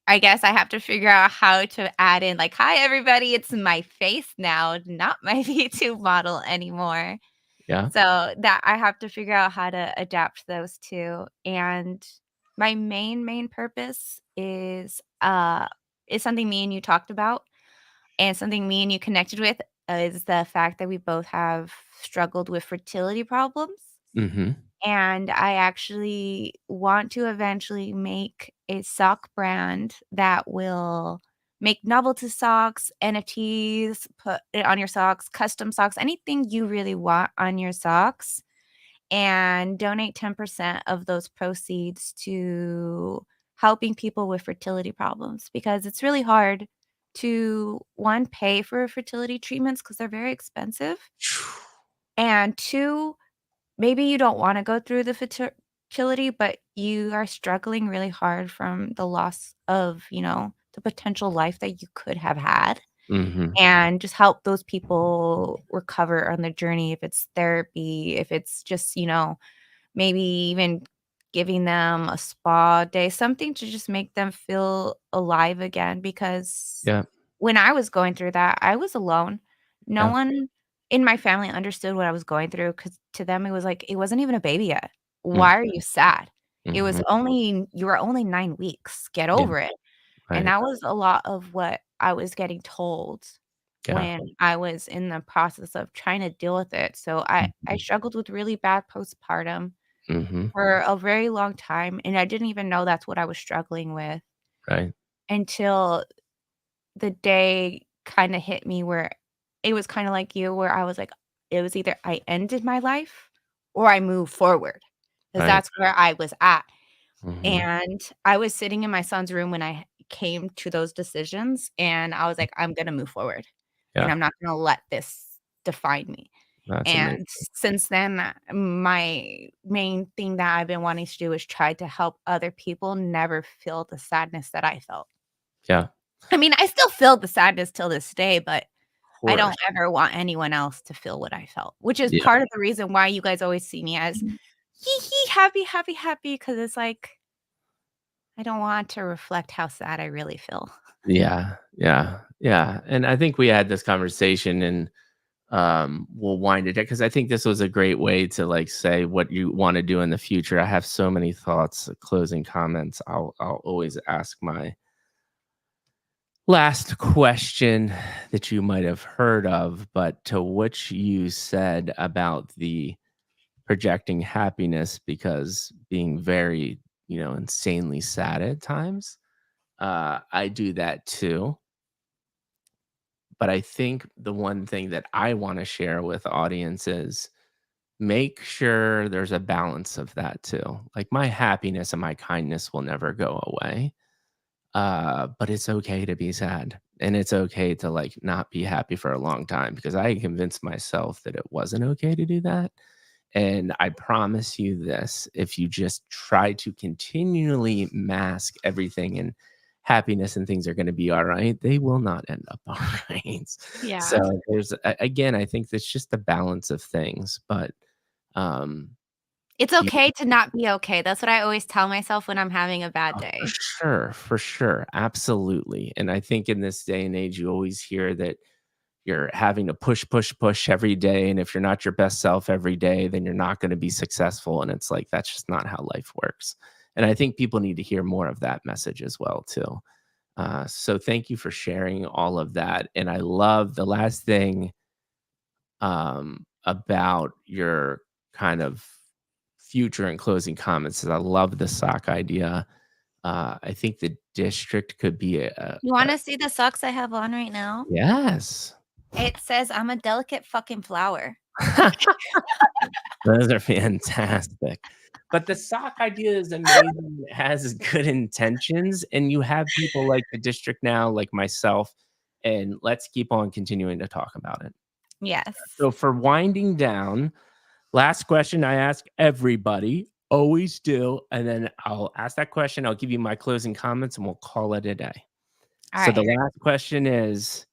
I guess I have to figure out how to add in, like, "Hi, everybody, it's my face now, not my YouTube model anymore." yeah. So, that I have to figure out how to adapt those 2, and my main purpose is something me and you talked about, and something me and you connected with, is the fact that we both have struggled with fertility problems. Mhm. And I actually want to eventually make a sock brand that will make novelty socks, NFTs, put it on your socks, custom socks, anything you really want on your socks, and donate 10% of those proceeds to helping people with fertility problems because it's really hard to, 1, pay for fertility treatments because 'cause they're very expensive, and 2, maybe you don't wanna go through the fertility, but you are struggling really hard from the loss of, the potential life that you could have had, Mhm. and just help those people recover on their journey, if it's therapy, if it's just, maybe even giving them a spa day, something to just make them feel alive again because Yeah, when I was going through that, I was alone. No yeah. one in my family understood what I was going through because to them, it was like, "It wasn't even a baby yet. Mm, Why are you sad? It was mhm. only you were only 9 weeks. Get Yeah, over it." And right. that was a lot of what I was getting told Yeah. when I was in the process of trying to deal with it. So I Mhm. struggled with really bad postpartum Mhm. for a very long time, and I didn't even know that's what I was struggling with Right. until the day kinda hit me where it was kinda like you, where I was like, it was either I ended my life or I moved forward, because Right. that's where I was at, Mhm. and I was sitting in my son's room when I came to those decisions, and I was like, "I'm gonna move forward, and Yeah, I'm not gonna let this define me." that's amazing. And since then, my main thing that I've been wanting to do is try to help other people never feel the sadness that I felt. Yeah, I mean, I still feel the sadness till this day, but of I don't course. ever want anyone else to feel what I felt, which is Yeah. part of the reason why you guys always see me as "hee hee, happy, happy, happy," because it's like, I don't want to reflect how sad I really feel. Yeah, yeah, yeah, and I think we had this conversation and, we'll wind it because I think this was a great way to, like, say what you wanna do in the future. I have so many thoughts, closing comments. I'll always ask my last question that you might have heard of, but to which you said about the projecting happiness because being very, insanely sad at times. I do that too. But I think the one thing that I want to share with audiences, make sure there's a balance of that too. Like my happiness and my kindness will never go away. But it's okay to be sad. And it's okay to like not be happy for a long time because I convinced myself that it wasn't okay to do that. And I promise you this, if you just try to continually mask everything and happiness and things are going to be all right, they will not end up all right. So Yeah. again, I think that's just the balance of things. But um, It's you, okay to not be okay. That's what I always tell myself when I'm having a bad oh, day. for sure, absolutely. And I think in this day and age, you always hear that you're having to push, push, push every day. And if you're not your best self every day, then you're not going to be successful. And it's like, that's just not how life works. And I think people need to hear more of that message as well too. So thank you for sharing all of that. And I love the last thing about your kind of future and closing comments is I love the sock idea. I think the district could be You wanna see the socks I have on right now? yes. It says, "I'm a delicate fucking flower." Those are fantastic. But the sock idea is amazing. It has good intentions, and you have people like the district now, like myself, and let's keep on continuing to talk about it. Yes. So for winding down, last question I ask everybody, always do, and then I'll ask that question, I'll give you my closing comments, and we'll call it a day. So the Alright. last question is,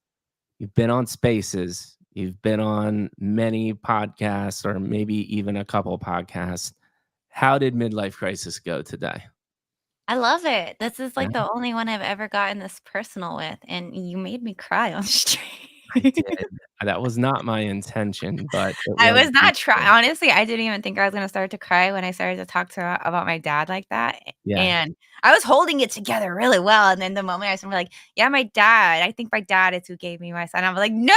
you've been on Spaces, you've been on many podcasts or maybe even a couple podcasts. How did Midlife Crisis go today? I love it. This is, Yeah, like, the only one I've ever gotten this personal with, and you made me cry on stream. I did. That was not my intention, but it I was was not try beautiful. honestly, I didn't even think I was gonna start to cry when I started to talk to her about my dad like that, Yeah. and I was holding it together really well, and then the moment I was like, "Yeah, my dad. I think my dad is who gave me my son." I was like, "No!"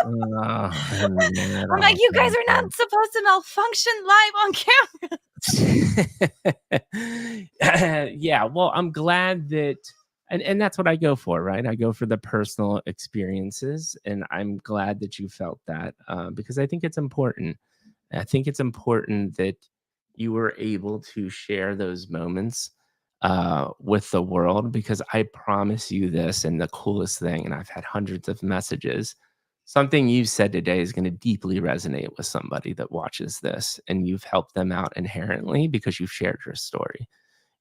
No, it I'm like, all "You guys sounds are good. not supposed to malfunction live on camera." Yeah, well, I'm glad that and that's what I go for, right? I go for the personal experiences, and I'm glad that you felt that, because I think it's important. I think it's important that you were able to share those moments, with the world because I promise you this, and the coolest thing, and I've had hundreds of messages. Something you said today is going to deeply resonate with somebody that watches this, and you've helped them out inherently because you've shared your story.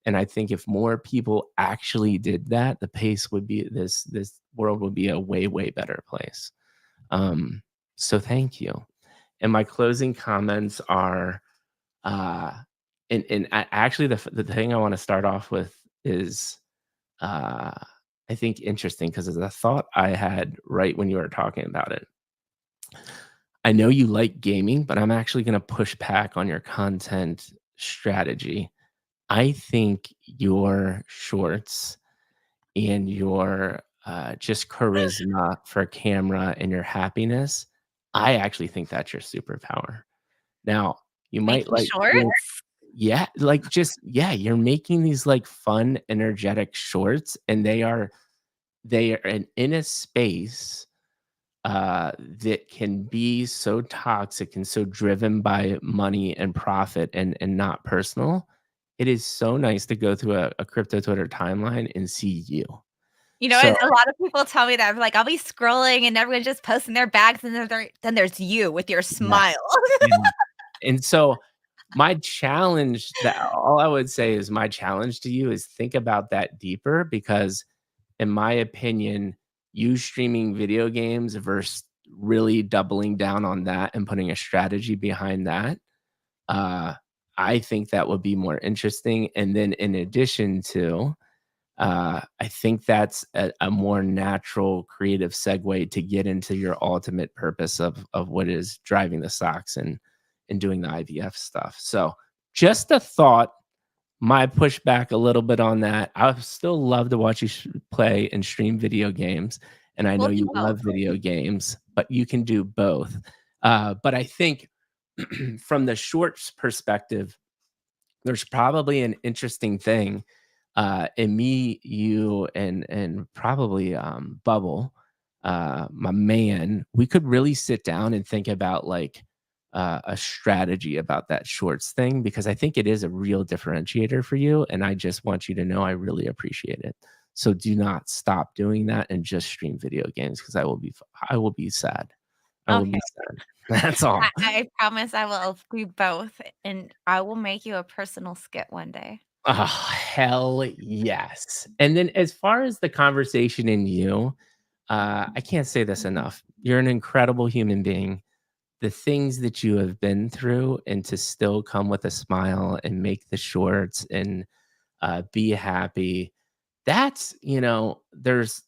And I think if more people actually did that, the pace would be this world would be a way, way better place. Um, so thank you. And my closing comments are, uh, actually the thing I want to start off with is, uh, I think interesting because of the thought I had right when you were talking about it. I know you like gaming, but I'm actually going to push back on your content strategy. I think your shorts and your just charisma for camera and your happiness, I actually think that's your superpower. Now, you might Making like think, shorts? yeah, like just, yeah, you're making these like fun, energetic shorts, and they are in a space that can be so toxic and so driven by money and profit and not personal. It is so nice to go through a crypto Twitter timeline and see you. You know, So a lot of people tell me that. I'm like, I'll be scrolling and everyone's just posting their bags, and then there's you with your smile. yes, yeah. And so my challenge that all I would say is my challenge to you is think about that deeper because in my opinion, you streaming video games versus really doubling down on that and putting a strategy behind that, uh, I think that would be more interesting. And then in addition to, I think that's a more natural creative segue to get into your ultimate purpose of what is driving the stocks and doing the IVF stuff. So just a thought, my pushback a little bit on that. I still love to watch you play and stream video games, and I know We'll do you both. love video games, but you can do both. But I think from the shorts perspective, there's probably an interesting thing, in me, you, and probably, Bubble, my man, we could really sit down and think about, like, a strategy about that shorts thing because I think it is a real differentiator for you, and I just want you to know I really appreciate it. So do not stop doing that and just stream video games because I will be sad. I will Okay. be sad. That's all. I promise I will do both, and I will make you a personal skit one day. Oh, hell yes. And then as far as the conversation in you, I can't say this enough. You're an incredible human being. The things that you have been through and to still come with a smile and make the shorts and be happy. There's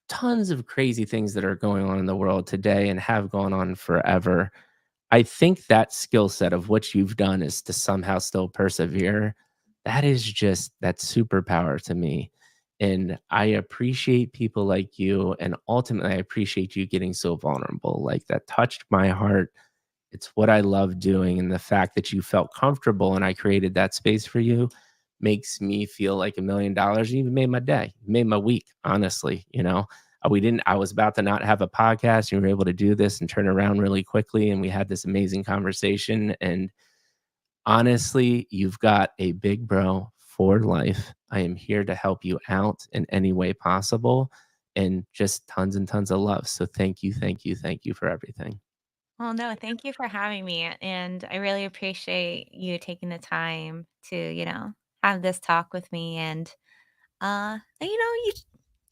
tons of crazy things that are going on in the world today and have gone on forever. I think that skill set of what you've done is to somehow still persevere. That is just that's superpower to me. And I appreciate people like you. And ultimately, I appreciate you getting so vulnerable. Like that touched my heart. It's what I love doing. And the fact that you felt comfortable and I created that space for you makes me feel like $1,000,000. You even made my day, made my week, honestly. I was about to not have a podcast. And we were able to do this and turn around really quickly. And we had this amazing conversation. And honestly, you've got a big bro for life. I am here to help you out in any way possible and just tons and tons of love. So thank you, thank you, thank you for everything. Well, no, thank you for having me. And I really appreciate you taking the time to, have this talk with me. And,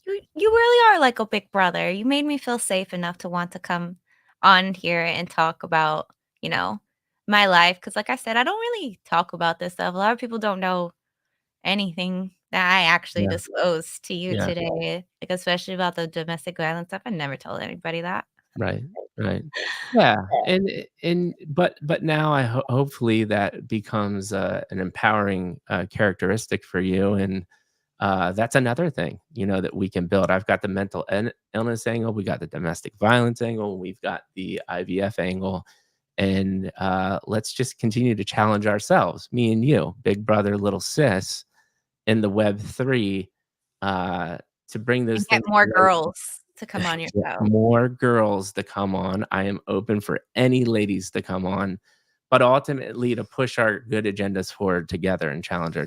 you really are like a big brother. You made me feel safe enough to want to come on here and talk about, you know, my life. Cause like I said, I don't really talk about this stuff. A lot of people don't know anything that I actually Yeah. disclosed to you Yeah. today, like especially about the domestic violence stuff. I never told anybody that. Right, right. Yeah, but now hopefully that becomes, an empowering, characteristic for you, and, that's another thing, that we can build. I've got the mental illness angle, we got the domestic violence angle, we've got the IVF angle, and, let's just continue to challenge ourselves, me and you, big brother, little sis, in the Web3, uh, to bring those And get things more to light. girls to come on your Get show. more girls to come on. I am open for any ladies to come on, but ultimately to push our good agendas forward together and challenge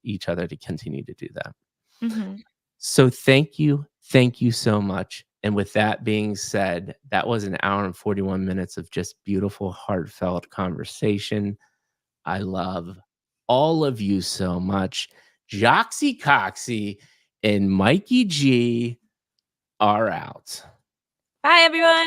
each other to continue to do that. Mhm. So thank you so much. And with that being said, that was an hour and 41 minutes of just beautiful, heartfelt conversation. I love all of you so much. Joxie Coxie and Mikey G are out. Bye, everyone.